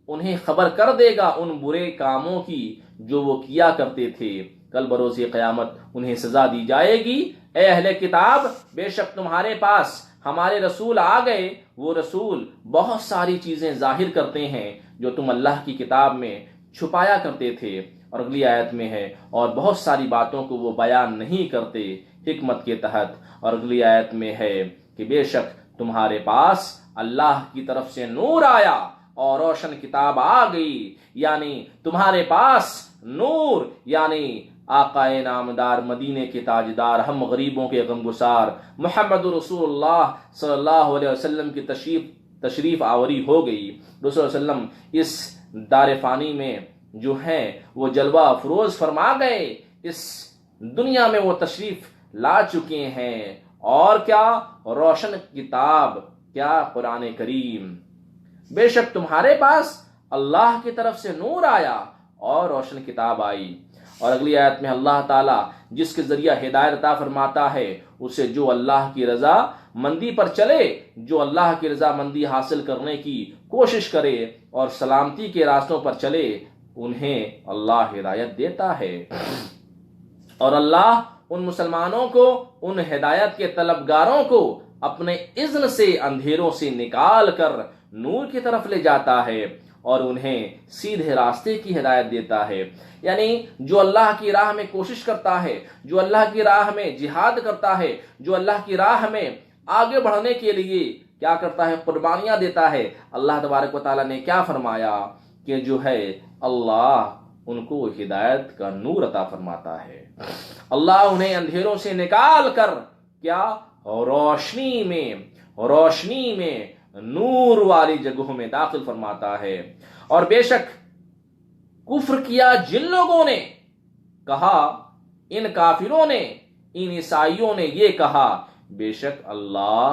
انہیں خبر کر دے گا ان برے کاموں کی جو وہ کیا کرتے تھے، کل بروز قیامت انہیں سزا دی جائے گی۔ اے اہل کتاب بے شک تمہارے پاس ہمارے رسول آ گئے، وہ رسول بہت ساری چیزیں ظاہر کرتے ہیں جو تم اللہ کی کتاب میں چھپایا کرتے تھے۔ اور اگلی آیت میں ہے اور بہت ساری باتوں کو وہ بیان نہیں کرتے حکمت کے تحت۔ اور اگلی آیت میں ہے کہ بے شک تمہارے پاس اللہ کی طرف سے نور آیا اور روشن کتاب آ گئی، یعنی تمہارے پاس نور، یعنی آقا نامدار، مدینے کے تاجدار، ہم غریبوں کے غمگسار محمد رسول اللہ صلی اللہ علیہ وسلم کی تشریف آوری ہو گئی۔ رسول اللہ علیہ وسلم اس دار فانی میں جو ہیں وہ جلوہ افروز فرما گئے، اس دنیا میں وہ تشریف لا چکے ہیں، اور کیا روشن کتاب، کیا قرآن کریم۔ بے شک تمہارے پاس اللہ کی طرف سے نور آیا اور روشن کتاب آئی۔ اور اگلی آیت میں اللہ تعالیٰ جس کے ذریعہ ہدایت عطا فرماتا ہے اسے جو اللہ کی رضا مندی پر چلے، جو اللہ کی رضا مندی حاصل کرنے کی کوشش کرے اور سلامتی کے راستوں پر چلے، انہیں اللہ ہدایت دیتا ہے۔ اور اللہ ان مسلمانوں کو، ان ہدایت کے طلبگاروں کو اپنے اذن سے اندھیروں سے نکال کر نور کی طرف لے جاتا ہے اور انہیں سیدھے راستے کی ہدایت دیتا ہے۔ یعنی جو اللہ کی راہ میں کوشش کرتا ہے، جو اللہ کی راہ میں جہاد کرتا ہے، جو اللہ کی راہ میں آگے بڑھنے کے لیے کیا کرتا ہے، قربانیاں دیتا ہے، اللہ تبارک و تعالیٰ نے کیا فرمایا کہ جو ہے اللہ ان کو ہدایت کا نور عطا فرماتا ہے۔ اللہ انہیں اندھیروں سے نکال کر کیا روشنی میں نور والی جگہوں میں داخل فرماتا ہے۔ اور بے شک کفر کیا جن لوگوں نے کہا، ان کافروں نے، ان عیسائیوں نے یہ کہا بے شک اللہ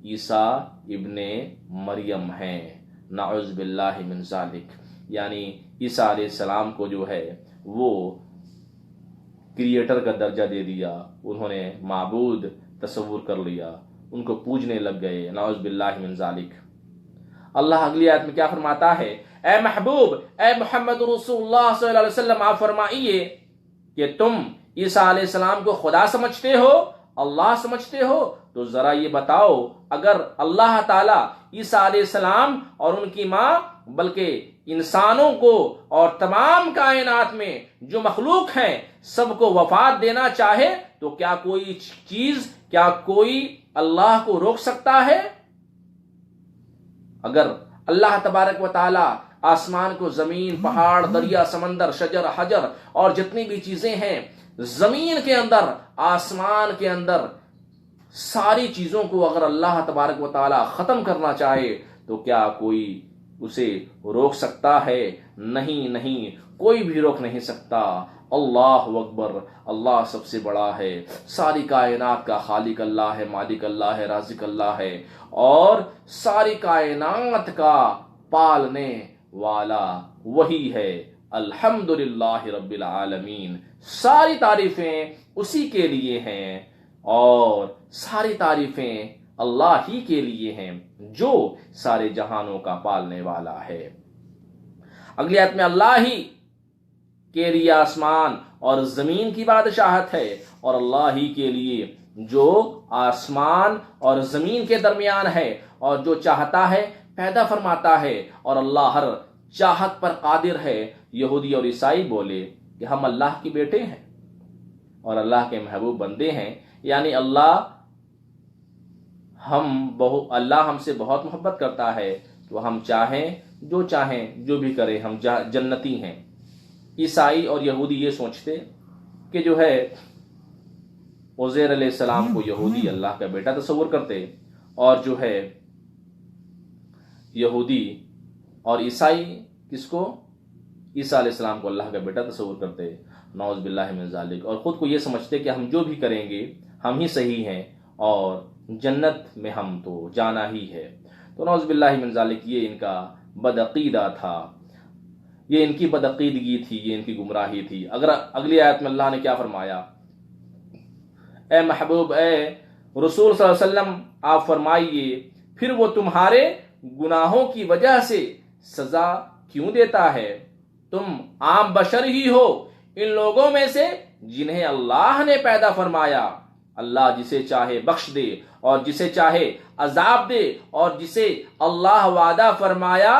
عیسیٰ ابن مریم ہیں، نعوذ باللہ من ذالک، یعنی عیسیٰ علیہ السلام کو جو ہے وہ کریٹر کا درجہ دے دیا، انہوں نے معبود تصور کر لیا، ان کو پوجنے لگ گئے، نعوذ باللہ من ذالک۔ اللہ اگلی آیت میں کیا فرماتا ہے، اے محبوب، اے محمد رسول اللہ صلی اللہ علیہ وسلم، آپ فرمائیے کہ تم عیسیٰ علیہ السلام کو خدا سمجھتے ہو، اللہ سمجھتے ہو، تو ذرا یہ بتاؤ اگر اللہ تعالیٰ عیسیٰ علیہ السلام اور ان کی ماں بلکہ انسانوں کو اور تمام کائنات میں جو مخلوق ہیں سب کو وفات دینا چاہے تو کیا کوئی چیز، کیا کوئی اللہ کو روک سکتا ہے؟ اگر اللہ تبارک و تعالی آسمان کو، زمین، پہاڑ، دریا، سمندر، شجر، حجر اور جتنی بھی چیزیں ہیں زمین کے اندر، آسمان کے اندر، ساری چیزوں کو اگر اللہ تبارک و تعالی ختم کرنا چاہے تو کیا کوئی اسے روک سکتا ہے؟ نہیں، کوئی بھی روک نہیں سکتا۔ اللہ اکبر، اللہ سب سے بڑا ہے، ساری کائنات کا خالق اللہ ہے، مالک اللہ ہے، رازق اللہ ہے، اور ساری کائنات کا پالنے والا وہی ہے۔ الحمدللہ رب العالمین، ساری تعریفیں اسی کے لیے ہیں اور ساری تعریفیں اللہ ہی کے لیے ہیں جو سارے جہانوں کا پالنے والا ہے۔ اگلی آیت میں اللہ ہی کے لیے آسمان اور زمین کی بادشاہت ہے، اور اللہ ہی کے لیے جو آسمان اور زمین کے درمیان ہے اور جو چاہتا ہے پیدا فرماتا ہے، اور اللہ ہر چاہت پر قادر ہے۔ یہودی اور عیسائی بولے کہ ہم اللہ کے بیٹے ہیں اور اللہ کے محبوب بندے ہیں، یعنی اللہ ہم سے بہت محبت کرتا ہے تو ہم چاہیں جو بھی کریں ہم جنتی ہیں۔ عیسائی اور یہودی یہ سوچتے کہ جو ہے عزیر علیہ السلام کو یہودی اللہ کا بیٹا تصور کرتے، اور جو ہے یہودی اور عیسائی کس کو؟ عیسیٰ علیہ السلام کو اللہ کا بیٹا تصور کرتے، نعوذ باللہ من ذالک، اور خود کو یہ سمجھتے کہ ہم جو بھی کریں گے ہم ہی صحیح ہیں اور جنت میں ہم تو جانا ہی ہے۔ تو نعوذ باللہ من ذالک، یہ ان کا بدعقیدہ تھا، یہ ان کی بدعقیدگی تھی، یہ ان کی گمراہی تھی۔ اگر اگلی آیت میں اللہ نے کیا فرمایا، اے محبوب، اے رسول صلی اللہ علیہ وسلم، آپ فرمائیے پھر وہ تمہارے گناہوں کی وجہ سے سزا کیوں دیتا ہے؟ تم عام بشر ہی ہو، ان لوگوں میں سے جنہیں اللہ نے پیدا فرمایا۔ اللہ جسے چاہے بخش دے اور جسے چاہے عذاب دے، اور جسے اللہ وعدہ فرمایا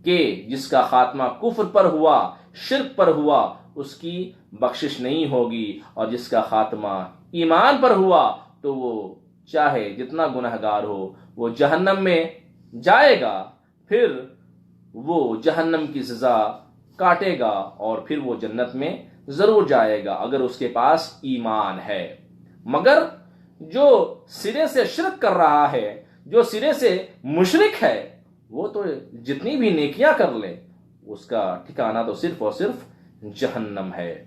کہ جس کا خاتمہ کفر پر ہوا، شرک پر ہوا، اس کی بخشش نہیں ہوگی، اور جس کا خاتمہ ایمان پر ہوا تو وہ چاہے جتنا گنہگار ہو وہ جہنم میں جائے گا، پھر وہ جہنم کی سزا کاٹے گا اور پھر وہ جنت میں ضرور جائے گا اگر اس کے پاس ایمان ہے۔ مگر جو سرے سے شرک کر رہا ہے، جو سرے سے مشرک ہے، وہ تو جتنی بھی نیکیاں کر لے اس کا ٹھکانہ تو صرف اور صرف جہنم ہے۔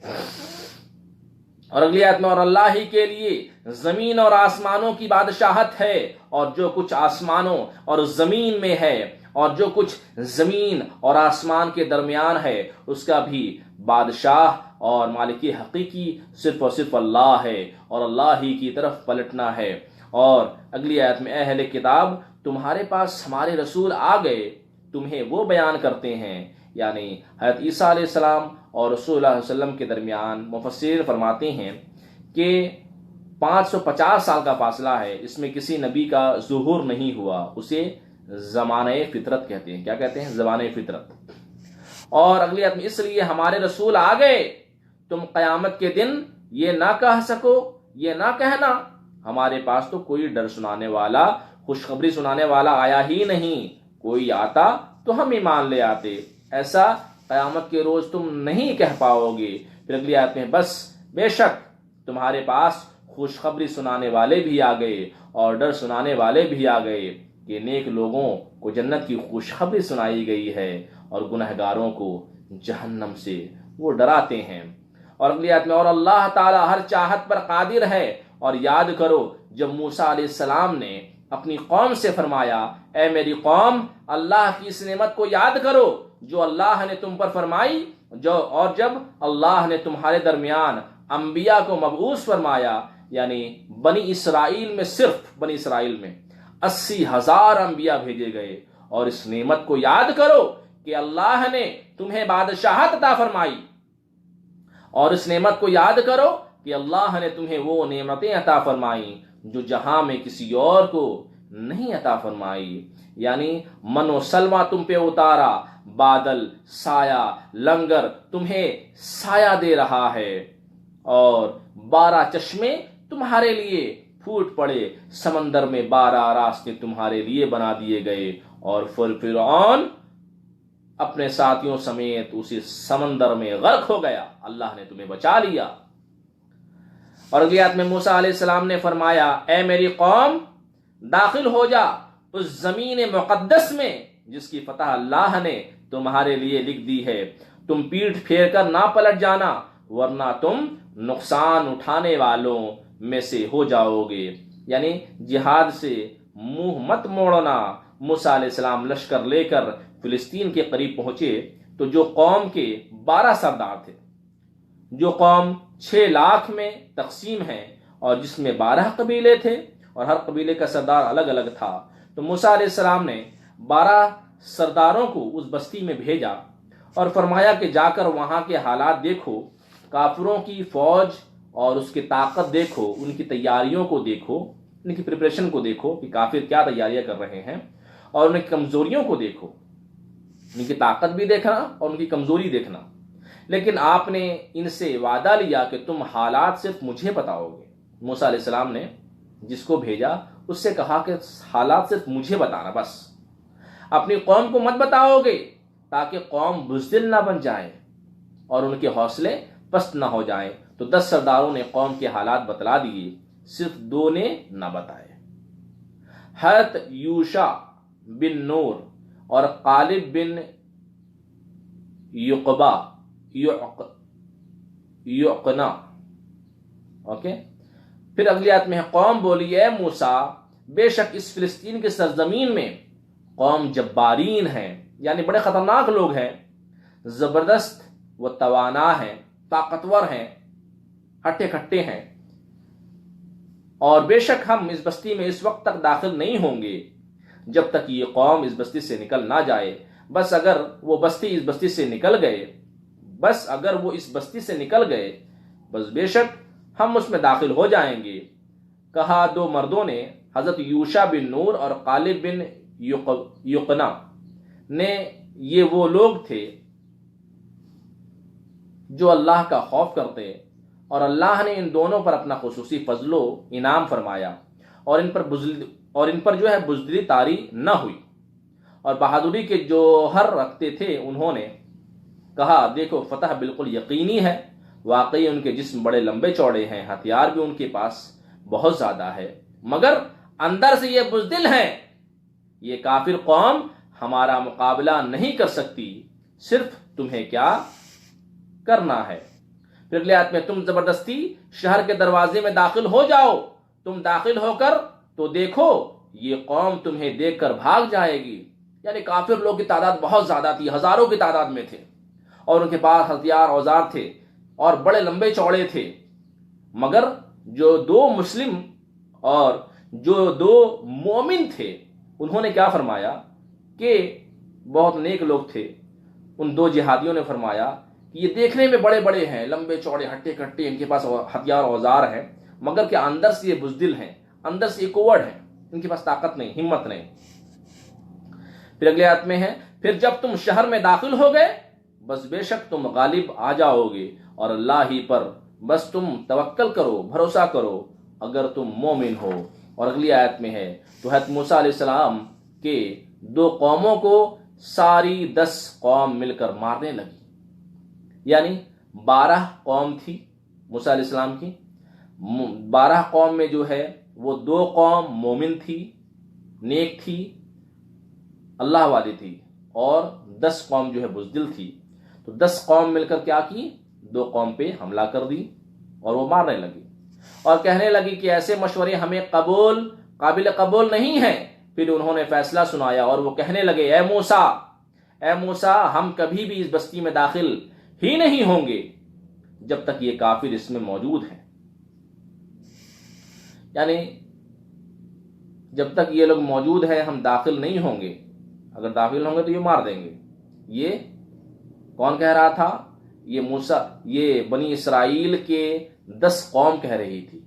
اور اگلی آیت میں اور اللہ ہی کے لیے زمین اور آسمانوں کی بادشاہت ہے، اور جو کچھ آسمانوں اور زمین میں ہے اور جو کچھ زمین اور آسمان کے درمیان ہے اس کا بھی بادشاہ اور مالک حقیقی صرف اور صرف اللہ ہے، اور اللہ ہی کی طرف پلٹنا ہے۔ اور اگلی آیت میں اے اہل کتاب تمہارے پاس ہمارے رسول آ گئے، تمہیں وہ بیان کرتے ہیں، یعنی حضرت عیسیٰ علیہ السلام اور رسول اللہ علیہ وسلم کے درمیان مفسرین فرماتے ہیں کہ 550 سال کا فاصلہ ہے، اس میں کسی نبی کا ظہور نہیں ہوا، اسے زمانہ فطرت کہتے ہیں۔ کیا کہتے ہیں؟ زمانہ فطرت۔ اور اگلی آیت میں اس لیے ہمارے رسول آ گئے، تم قیامت کے دن یہ نہ کہہ سکو، یہ نہ کہنا ہمارے پاس تو کوئی ڈر سنانے والا، خوشخبری سنانے والا آیا ہی نہیں، کوئی آتا تو ہم ایمان لے آتے، ایسا قیامت کے روز تم نہیں کہہ پاؤ گے۔ پھر اگلی آیت میں بس بے شک تمہارے پاس خوشخبری سنانے والے بھی آ گئے اور ڈر سنانے والے بھی آ گئے کہ نیک لوگوں کو جنت کی خوشخبری سنائی گئی ہے اور گنہگاروں کو جہنم سے وہ ڈراتے ہیں۔ اور اگلی آیت میں اور اللہ تعالی ہر چاہت پر قادر ہے، اور یاد کرو جب موسیٰ علیہ السلام نے اپنی قوم سے فرمایا اے میری قوم اللہ کی اس نعمت کو یاد کرو جو اللہ نے تم پر فرمائی، اور جب اللہ نے تمہارے درمیان انبیاء کو مبعوث فرمایا، یعنی بنی اسرائیل میں صرف بنی اسرائیل میں 80,000 انبیاء بھیجے گئے، اور اس نعمت کو یاد کرو کہ اللہ نے تمہیں بادشاہت عطا فرمائی، اور اس نعمت کو یاد کرو کہ اللہ نے تمہیں وہ نعمتیں عطا فرمائیں جو جہاں میں کسی اور کو نہیں عطا فرمائی، یعنی من و سلوہ تم پہ اتارا، بادل، سایہ، لنگر تمہیں سایہ دے رہا ہے، اور 12 چشمے تمہارے لیے پھوٹ پڑے، سمندر میں 12 راستے تمہارے لیے بنا دیے گئے، اور فرعون اپنے ساتھیوں سمیت اسی سمندر میں غرق ہو گیا، اللہ نے تمہیں بچا لیا۔ اور اگلی آیت میں موسیٰ علیہ السلام نے فرمایا اے میری قوم داخل ہو جا اس زمین مقدس میں جس کی فتح اللہ نے تمہارے لیے لکھ دی ہے، تم پیٹھ پھیر کر نہ پلٹ جانا ورنہ تم نقصان اٹھانے والوں میں سے ہو جاؤ گے، یعنی جہاد سے منہ مت موڑنا۔ موسیٰ علیہ السلام لشکر لے کر فلسطین کے قریب پہنچے تو جو قوم کے 12 سردار تھے، جو قوم 6 لاکھ میں تقسیم ہے اور جس میں 12 قبیلے تھے اور ہر قبیلے کا سردار الگ الگ تھا، تو موسیٰ علیہ السلام نے 12 سرداروں کو اس بستی میں بھیجا اور فرمایا کہ جا کر وہاں کے حالات دیکھو، کافروں کی فوج اور اس کی طاقت دیکھو، ان کی تیاریوں کو دیکھو، ان کی پریپریشن کو دیکھو کہ کافر کیا تیاریاں کر رہے ہیں، اور ان کی کمزوریوں کو دیکھو، ان کی طاقت بھی دیکھنا اور ان کی کمزوری دیکھنا، لیکن آپ نے ان سے وعدہ لیا کہ تم حالات صرف مجھے بتاؤ گے۔ موسیٰ علیہ السلام نے جس کو بھیجا اس سے کہا کہ حالات صرف مجھے بتانا، بس اپنی قوم کو مت بتاؤ گے تاکہ قوم بزدل نہ بن جائے اور ان کے حوصلے پست نہ ہو جائیں۔ تو 10 سرداروں نے قوم کے حالات بتلا دیے، صرف 2 نے نہ بتائے۔ حضرت یوشع بن نور اور غالب بن یعقنا، اوکے۔ پھر اگلی آیت میں قوم بولی اے موسیٰ بے شک اس فلسطین کی سرزمین میں قوم جبارین ہیں، یعنی بڑے خطرناک لوگ ہیں، زبردست و توانا ہیں، طاقتور ہیں، ہٹے کھٹے ہیں، اور بے شک ہم اس بستی میں اس وقت تک داخل نہیں ہوں گے جب تک یہ قوم اس بستی سے نکل نہ جائے، بس اگر وہ اس بستی سے نکل گئے، بس بے شک ہم اس میں داخل ہو جائیں گے۔ کہا 2 مردوں نے، حضرت یوشع بن نور اور غالب بن یعقنا نے، یہ وہ لوگ تھے جو اللہ کا خوف کرتے، اور اللہ نے ان دونوں پر اپنا خصوصی فضل و انعام فرمایا، اور ان پر جو ہے بزدلی طاری نہ ہوئی، اور بہادری کے جوہر رکھتے تھے۔ انہوں نے کہا دیکھو فتح بالکل یقینی ہے، واقعی ان کے جسم بڑے لمبے چوڑے ہیں، ہتھیار بھی ان کے پاس بہت زیادہ ہے، مگر اندر سے یہ بزدل ہیں۔ یہ کافر قوم ہمارا مقابلہ نہیں کر سکتی، صرف تمہیں کیا کرنا ہے۔ پھر اگلے آیت میں تم زبردستی شہر کے دروازے میں داخل ہو جاؤ، تم داخل ہو کر تو دیکھو یہ قوم تمہیں دیکھ کر بھاگ جائے گی۔ یعنی کافر لوگ کی تعداد بہت زیادہ تھی، ہزاروں کی تعداد میں تھے، اور ان کے پاس ہتھیار اوزار تھے اور بڑے لمبے چوڑے تھے، مگر جو دو مسلم اور جو دو مومن تھے انہوں نے کیا فرمایا کہ بہت نیک لوگ تھے، ان دو جہادیوں نے فرمایا کہ یہ دیکھنے میں بڑے بڑے ہیں، لمبے چوڑے ہٹے کٹے، ان کے پاس ہتھیار اوزار ہیں، مگر کہ اندر سے یہ بزدل ہیں، اندر سے یہ کوڑ ہیں، ان کے پاس طاقت نہیں، ہمت نہیں۔ پھر اگلے آیت میں ہے پھر جب تم شہر میں داخل ہو گئے بس بے شک تم غالب آ جاؤ گے، اور اللہ ہی پر بس تم توکل کرو، بھروسہ کرو اگر تم مومن ہو۔ اور اگلی آیت میں ہے تو حضرت موسیٰ علیہ السلام کے دو قوموں کو ساری 10 قوم مل کر مارنے لگی، یعنی 12 قوم تھی موسیٰ علیہ السلام کی، 12 قوم میں جو ہے وہ 2 قوم مومن تھی، نیک تھی، اللہ والی تھی، اور 10 قوم جو ہے بزدل تھی۔ تو 10 قوم مل کر کیا کی، 2 قوم پہ حملہ کر دی اور وہ مارنے لگی، اور کہنے لگی کہ ایسے مشورے ہمیں قابل قبول نہیں ہیں۔ پھر انہوں نے فیصلہ سنایا اور وہ کہنے لگے اے موسیٰ ہم کبھی بھی اس بستی میں داخل ہی نہیں ہوں گے جب تک یہ کافر اس میں موجود ہیں، یعنی جب تک یہ لوگ موجود ہیں ہم داخل نہیں ہوں گے، اگر داخل ہوں گے تو یہ مار دیں گے۔ یہ کون کہہ رہا تھا؟ یہ بنی اسرائیل کے 10 قوم کہہ رہی تھی۔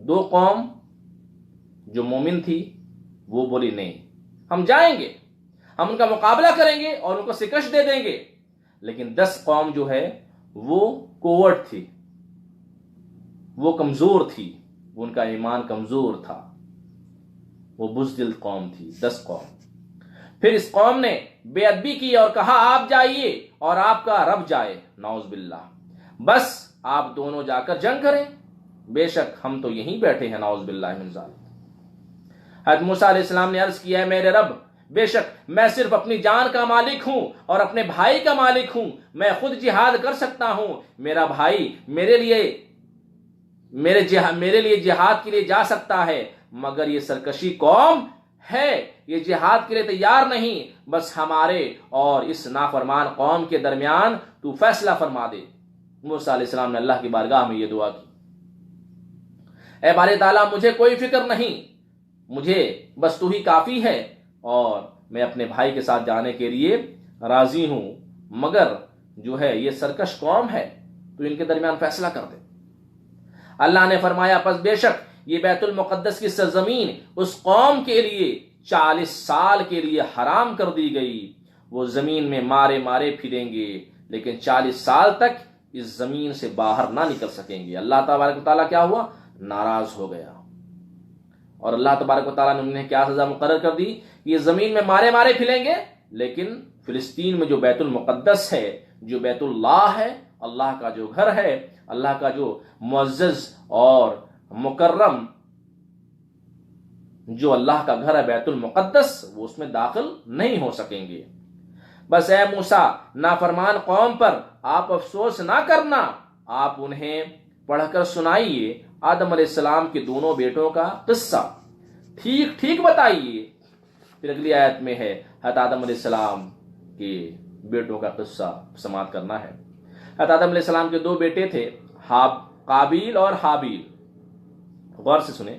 2 قوم جو مومن تھی وہ بولی نہیں، ہم جائیں گے، ہم ان کا مقابلہ کریں گے اور ان کو شکست دے دیں گے، لیکن 10 قوم جو ہے وہ کوورٹ تھی، وہ کمزور تھی، ان کا ایمان کمزور تھا، وہ بزدل قوم تھی، 10 قوم۔ پھر اس قوم نے بے ادبی کی اور کہا آپ جائیے اور آپ کا رب جائے، نعوذ باللہ، بس آپ دونوں جا کر جنگ کریں، بے شک ہم تو یہیں بیٹھے ہیں، نعوذ باللہ من ذالک۔ حضرت موسیٰ علیہ السلام نے عرض کیا ہے میرے رب، بے شک میں صرف اپنی جان کا مالک ہوں اور اپنے بھائی کا مالک ہوں، میں خود جہاد کر سکتا ہوں، میرا بھائی میرے لیے جہاد کے لیے جا سکتا ہے، مگر یہ سرکشی قوم ہے، یہ جہاد کے لیے تیار نہیں، بس ہمارے اور اس نافرمان قوم کے درمیان تو فیصلہ فرما دے۔ موسیٰ علیہ السلام نے اللہ کی بارگاہ میں یہ دعا کی، اے باری تعالیٰ مجھے کوئی فکر نہیں، مجھے بس تو ہی کافی ہے، اور میں اپنے بھائی کے ساتھ جانے کے لیے راضی ہوں، مگر جو ہے یہ سرکش قوم ہے تو ان کے درمیان فیصلہ کر دے۔ اللہ نے فرمایا پس بے شک یہ بیت المقدس کی سرزمین اس قوم کے لیے 40 سال کے لیے حرام کر دی گئی، وہ زمین میں مارے مارے پھریں گے، لیکن 40 سال تک اس زمین سے باہر نہ نکل سکیں گے۔ اللہ تبارک و تعالیٰ کیا ہوا؟ ناراض ہو گیا، اور اللہ تبارک و تعالیٰ نے انہیں کیا سزا مقرر کر دی؟ یہ زمین میں مارے مارے پھریں گے، لیکن فلسطین میں جو بیت المقدس ہے، جو بیت اللہ ہے، اللہ کا جو گھر ہے، اللہ کا جو معزز اور مکرم جو اللہ کا گھر ہے بیت المقدس، وہ اس میں داخل نہیں ہو سکیں گے۔ بس اے موسیٰ نافرمان قوم پر آپ افسوس نہ کرنا، آپ انہیں پڑھ کر سنائیے آدم علیہ السلام کے دونوں بیٹوں کا قصہ، ٹھیک ٹھیک بتائیے۔ پھر اگلی آیت میں ہے حضرت آدم علیہ السلام کے بیٹوں کا قصہ سماعت کرنا ہے۔ حضرت آدم علیہ السلام کے 2 بیٹے تھے، قابیل اور حابیل۔ غور سے سنیں،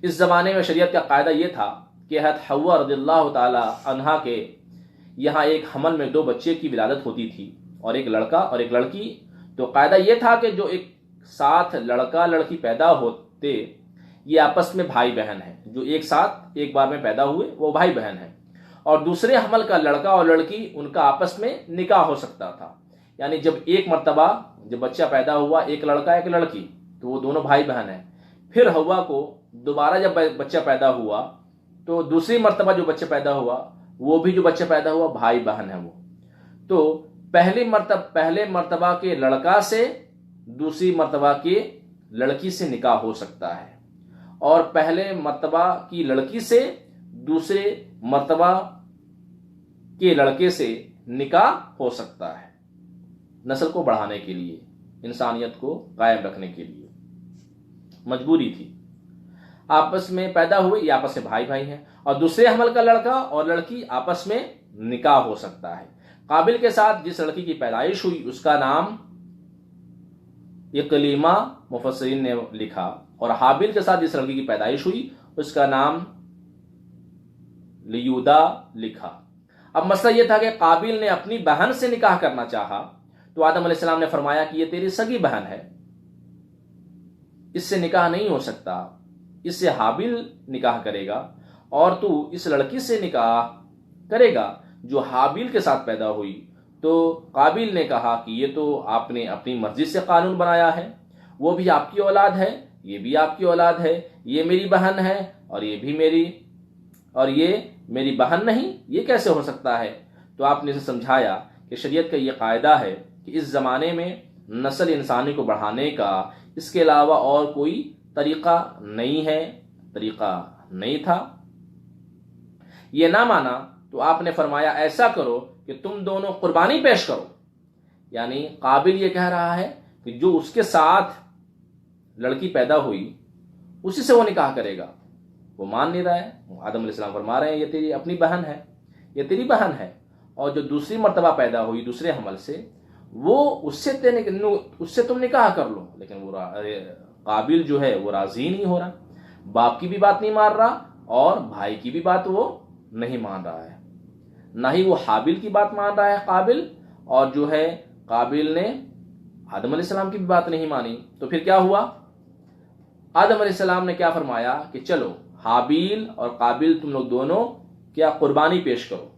اس زمانے میں شریعت کا قاعدہ یہ تھا کہ حضرت حوا رضی اللہ تعالی عنہا کے یہاں ایک حمل میں 2 بچے کی ولادت ہوتی تھی، اور ایک لڑکا اور ایک لڑکی۔ تو قاعدہ یہ تھا کہ جو ایک ساتھ لڑکا لڑکی پیدا ہوتے یہ آپس میں بھائی بہن ہیں، جو ایک ساتھ ایک بار میں پیدا ہوئے وہ بھائی بہن ہیں، اور دوسرے حمل کا لڑکا اور لڑکی ان کا آپس میں نکاح ہو سکتا تھا، یعنی جب ایک مرتبہ جب بچہ پیدا ہوا ایک لڑکا ایک لڑکی تو وہ دونوں بھائی بہن ہیں۔ پھر حوا کو دوبارہ جب بچہ پیدا ہوا تو دوسری مرتبہ جو بچہ پیدا ہوا وہ بھی جو بچہ پیدا ہوا بھائی بہن ہے وہ، تو پہلے مرتبہ کے لڑکا سے دوسری مرتبہ کے لڑکی سے نکاح ہو سکتا ہے، اور پہلے مرتبہ کی لڑکی سے دوسرے مرتبہ کے لڑکے سے نکاح ہو سکتا ہے، نسل کو بڑھانے کے لیے، انسانیت کو قائم رکھنے کے لیے مجبوری تھی۔ آپس میں پیدا ہوئے، یہ آپس میں بھائی بھائی ہیں، اور دوسرے حمل کا لڑکا اور لڑکی آپس میں نکاح ہو سکتا ہے۔ قابل کے ساتھ جس لڑکی کی پیدائش ہوئی اس کا نام اقلیمہ مفسرین نے لکھا، اور حابیل کے ساتھ جس لڑکی کی پیدائش ہوئی اس کا نام لیودا لکھا۔ اب مسئلہ یہ تھا کہ قابل نے اپنی بہن سے نکاح کرنا چاہا تو آدم علیہ السلام نے فرمایا کہ یہ تیری سگی بہن ہے، اس سے نکاح نہیں ہو سکتا، اس سے حابیل نکاح کرے گا، اور تو اس لڑکی سے نکاح کرے گا جو حابیل کے ساتھ پیدا ہوئی۔ تو قابل نے کہا کہ یہ تو آپ نے اپنی مرضی سے قانون بنایا ہے، وہ بھی آپ کی اولاد ہے، یہ بھی آپ کی اولاد ہے، یہ میری بہن ہے اور یہ بھی میری بہن نہیں، یہ کیسے ہو سکتا ہے؟ تو آپ نے اسے سمجھایا کہ شریعت کا یہ قاعدہ ہے کہ اس زمانے میں نسل انسانی کو بڑھانے کا اس کے علاوہ اور کوئی طریقہ نہیں ہے، طریقہ نہیں تھا۔ یہ نہ مانا تو آپ نے فرمایا ایسا کرو کہ تم دونوں قربانی پیش کرو، یعنی قابل یہ کہہ رہا ہے کہ جو اس کے ساتھ لڑکی پیدا ہوئی اسی سے وہ نکاح کرے گا، وہ مان نہیں رہا ہے۔ آدم علیہ السلام فرما رہے ہیں یہ تیری اپنی بہن ہے، یہ تیری بہن ہے، اور جو دوسری مرتبہ پیدا ہوئی دوسرے حمل سے وہ اس سے تم نکاح کر لو، لیکن وہ قابل جو ہے وہ راضی نہیں ہو رہا، باپ کی بھی بات نہیں مان رہا اور بھائی کی بھی بات وہ نہیں مان رہا ہے، نہ ہی وہ حابیل کی بات مان رہا ہے قابل، اور جو ہے قابل نے آدم علیہ السلام کی بھی بات نہیں مانی۔ تو پھر کیا ہوا؟ آدم علیہ السلام نے کیا فرمایا کہ چلو حابیل اور قابل تم لوگ دونوں کیا قربانی پیش کرو،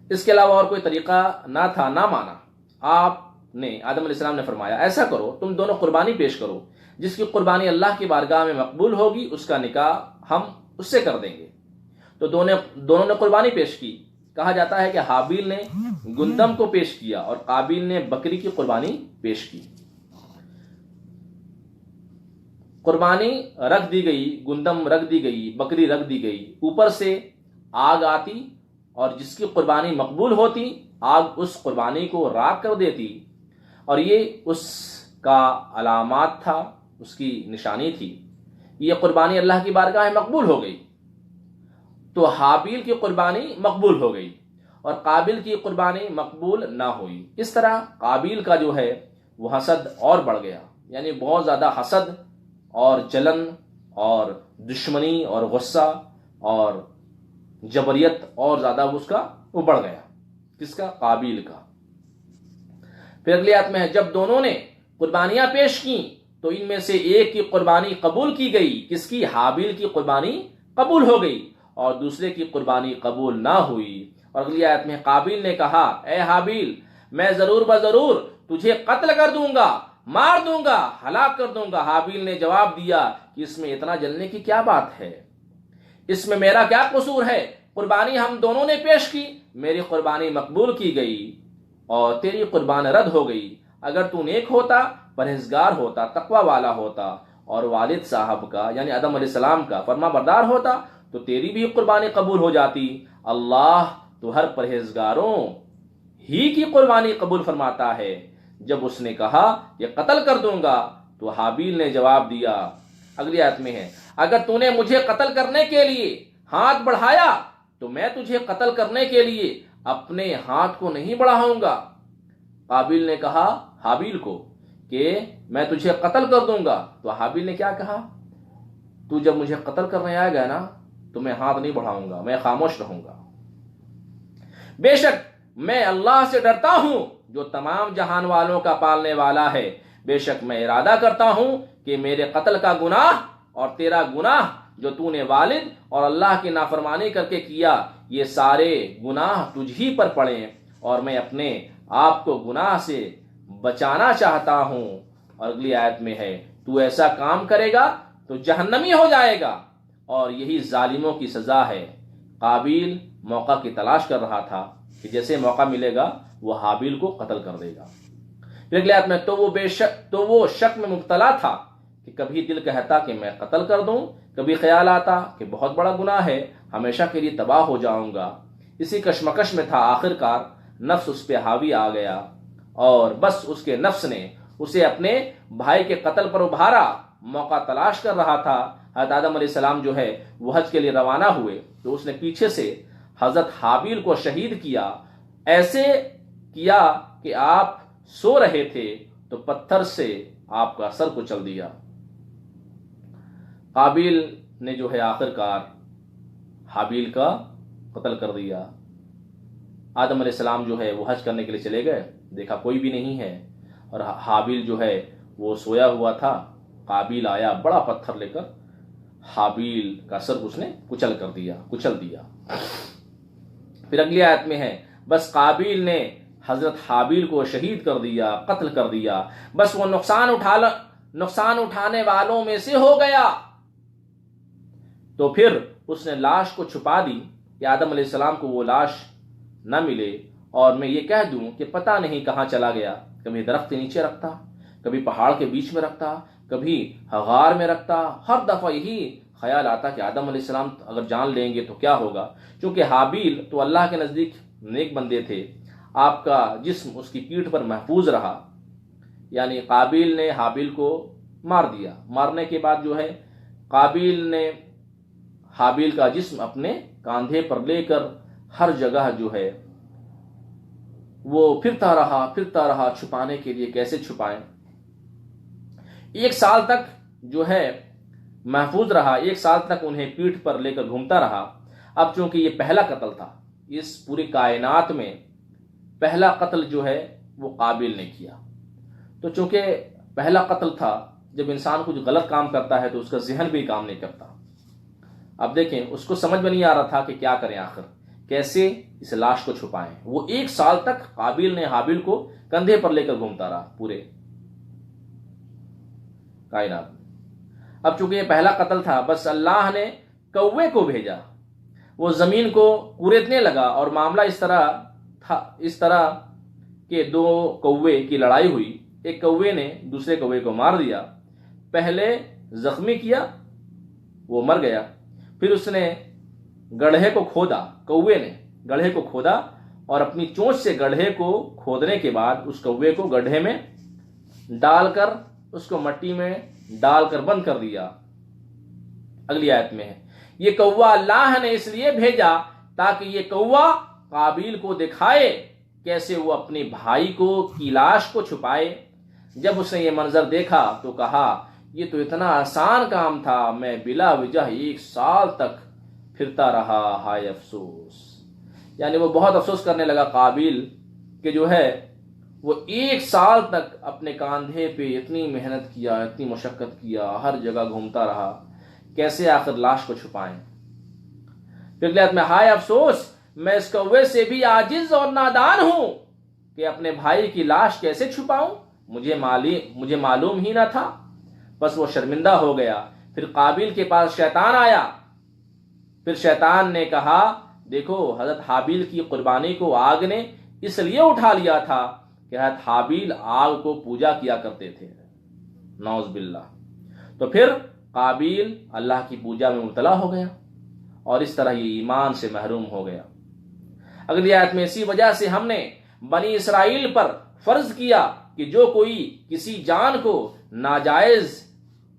اس کے علاوہ اور کوئی طریقہ نہ تھا، نہ مانا۔ آپ نے آدم علیہ السلام نے فرمایا ایسا کرو تم دونوں قربانی پیش کرو، جس کی قربانی اللہ کی بارگاہ میں مقبول ہوگی اس کا نکاح ہم اس سے کر دیں گے۔ تو دونوں نے قربانی پیش کی۔ کہا جاتا ہے کہ حابیل نے گندم کو پیش کیا اور قابل نے بکری کی قربانی پیش کی۔ قربانی رکھ دی گئی، گندم رکھ دی گئی، بکری رکھ دی گئی، اوپر سے آگ آتی اور جس کی قربانی مقبول ہوتی آگ اس قربانی کو راکھ کر دیتی، اور یہ اس کا علامات تھا، اس کی نشانی تھی۔ یہ قربانی اللہ کی بارگاہ میں مقبول ہو گئی تو حابیل کی قربانی مقبول ہو گئی اور قابل کی قربانی مقبول نہ ہوئی۔ اس طرح قابل کا جو ہے وہ حسد اور بڑھ گیا، یعنی بہت زیادہ حسد اور جلن اور دشمنی اور غصہ اور جبریت اور زیادہ اس کا وہ بڑھ گیا۔ کس کا؟ قابل کا۔ پھر اگلی آیت میں ہے جب دونوں نے قربانیاں پیش کی تو ان میں سے ایک کی قربانی قبول کی گئی، کس کی؟ حابیل کی قربانی قبول ہو گئی اور دوسرے کی قربانی قبول نہ ہوئی۔ اور اگلی آیت میں قابل نے کہا اے حابیل میں ضرور بضرور تجھے قتل کر دوں گا، مار دوں گا، ہلاک کر دوں گا۔ حابیل نے جواب دیا کہ اس میں اتنا جلنے کی کیا بات ہے، اس میں میرا کیا قصور ہے؟ قربانی ہم دونوں نے پیش کی، میری قربانی مقبول کی گئی اور تیری قربان رد ہو گئی۔ اگر تو نیک ہوتا، پرہیزگار ہوتا، تقوی والا ہوتا اور والد صاحب کا یعنی آدم علیہ السلام کا فرما بردار ہوتا تو تیری بھی قربانی قبول ہو جاتی۔ اللہ تو ہر پرہیزگاروں ہی کی قربانی قبول فرماتا ہے۔ جب اس نے کہا کہ قتل کر دوں گا تو حابیل نے جواب دیا، اگلی آیت میں ہے اگر تو نے مجھے قتل کرنے کے لیے ہاتھ بڑھایا تو میں تجھے قتل کرنے کے لیے اپنے ہاتھ کو نہیں بڑھاؤں گا۔ قابل نے کہا حابیل کو کہ میں تجھے قتل کر دوں گا، تو حابیل نے کیا کہا؟ تو جب مجھے قتل کرنے آئے گا نا تو میں ہاتھ نہیں بڑھاؤں گا، میں خاموش رہوں گا۔ بے شک میں اللہ سے ڈرتا ہوں جو تمام جہان والوں کا پالنے والا ہے۔ بے شک میں ارادہ کرتا ہوں کہ میرے قتل کا گناہ اور تیرا گناہ جو تو نے والد اور اللہ کی نافرمانی کر کے کیا، یہ سارے گناہ تجھ ہی پر پڑیں، اور میں اپنے آپ کو گناہ سے بچانا چاہتا ہوں۔ اور اگلی آیت میں ہے تو ایسا کام کرے گا تو جہنمی ہو جائے گا، اور یہی ظالموں کی سزا ہے۔ قابیل موقع کی تلاش کر رہا تھا کہ جیسے موقع ملے گا وہ حابیل کو قتل کر دے گا۔ پھر اگلے آیت میں تو وہ شک میں مبتلا تھا کہ کبھی دل کہتا کہ میں قتل کر دوں، کبھی خیال آتا کہ بہت بڑا گناہ ہے، ہمیشہ کے لیے تباہ ہو جاؤں گا۔ اسی کشمکش میں تھا، آخر کار نفس اس پہ حاوی آ گیا، اور بس اس کے نفس نے اسے اپنے بھائی کے قتل پر ابھارا۔ موقع تلاش کر رہا تھا۔ حضرت آدم علیہ السلام جو ہے وہ حج کے لیے روانہ ہوئے تو اس نے پیچھے سے حضرت حابیل کو شہید کیا۔ ایسے کیا کہ آپ سو رہے تھے تو پتھر سے آپ کا سر کچل دیا۔ قابیل نے جو ہے آخر کار حابیل کا قتل کر دیا۔ آدم علیہ السلام جو ہے وہ حج کرنے کے لیے چلے گئے، دیکھا کوئی بھی نہیں ہے، اور حابیل جو ہے وہ سویا ہوا تھا۔ قابیل آیا بڑا پتھر لے کر، حابیل کا سر اس نے کچل دیا۔ پھر اگلی آیت میں ہے، بس قابیل نے حضرت حابیل کو شہید کر دیا، قتل کر دیا، بس وہ نقصان اٹھانے والوں میں سے ہو گیا۔ تو پھر اس نے لاش کو چھپا دی کہ آدم علیہ السلام کو وہ لاش نہ ملے، اور میں یہ کہہ دوں کہ پتہ نہیں کہاں چلا گیا۔ کبھی درخت کے نیچے رکھتا، کبھی پہاڑ کے بیچ میں رکھتا، کبھی غار میں رکھتا۔ ہر دفعہ یہی خیال آتا کہ آدم علیہ السلام اگر جان لیں گے تو کیا ہوگا، چونکہ حابیل تو اللہ کے نزدیک نیک بندے تھے۔ آپ کا جسم اس کی پیٹھ پر محفوظ رہا، یعنی قابیل نے حابیل کو مار دیا۔ مارنے کے بعد جو ہے قابیل نے حابیل کا جسم اپنے کاندھے پر لے کر ہر جگہ جو ہے وہ پھرتا رہا چھپانے کے لیے، کیسے چھپائیں۔ 1 سال تک جو ہے محفوظ رہا، 1 سال تک انہیں پیٹھ پر لے کر گھومتا رہا۔ اب چونکہ یہ پہلا قتل تھا، اس پوری کائنات میں پہلا قتل جو ہے وہ قابیل نے کیا، تو چونکہ پہلا قتل تھا، جب انسان کچھ غلط کام کرتا ہے تو اس کا ذہن بھی کام نہیں کرتا۔ اب دیکھیں اس کو سمجھ میں نہیں آ رہا تھا کہ کیا کریں، آخر کیسے اس لاش کو چھپائیں۔ وہ 1 سال تک قابیل نے حابیل کو کندھے پر لے کر گھومتا رہا پورے کائنات میں۔ اب چونکہ یہ پہلا قتل تھا، بس اللہ نے کوے کو بھیجا، وہ زمین کو کوریدنے لگا، اور معاملہ اس طرح کہ 2 کوے کی لڑائی ہوئی۔ ایک کوے نے دوسرے کوے کو مار دیا، پہلے زخمی کیا، وہ مر گیا، پھر اس نے گڑھے کو کھودا، کوے نے گڑھے کو کھودا، اور اپنی چونچ سے گڑھے کو کھودنے کے بعد اس کوے کو گڑھے میں ڈال کر، اس کو مٹی میں ڈال کر بند کر دیا۔ اگلی آیت میں ہے، یہ کوا اللہ نے اس لیے بھیجا تاکہ یہ کوا قابیل کو دکھائے کیسے وہ اپنے بھائی کی لاش کو چھپائے۔ جب اس نے یہ منظر دیکھا تو کہا، یہ تو اتنا آسان کام تھا، میں بلا وجہ 1 سال تک پھرتا رہا، ہائے افسوس۔ یعنی وہ بہت افسوس کرنے لگا قابیل کہ جو ہے وہ 1 سال تک اپنے کاندھے پہ اتنی محنت کیا، اتنی مشقت کیا، ہر جگہ گھومتا رہا، کیسے آخر لاش کو چھپائیں۔ پھر اگلی آیت میں، ہائے افسوس، میں اس کوے سے بھی عاجز اور نادان ہوں کہ اپنے بھائی کی لاش کیسے چھپاؤں، مجھے معلوم ہی نہ تھا۔ بس وہ شرمندہ ہو گیا۔ پھر قابیل کے پاس شیطان آیا، پھر شیطان نے کہا، دیکھو حضرت حابیل کی قربانی کو آگ نے اس لیے اٹھا لیا تھا کہ حضرت حابیل آگ کو پوجا کیا کرتے تھے، نعوذ باللہ۔ تو پھر قابیل اللہ کی پوجا میں مبتلا ہو گیا، اور اس طرح یہ ایمان سے محروم ہو گیا۔ اگلی آیت میں، اسی وجہ سے ہم نے بنی اسرائیل پر فرض کیا کہ جو کوئی کسی جان کو ناجائز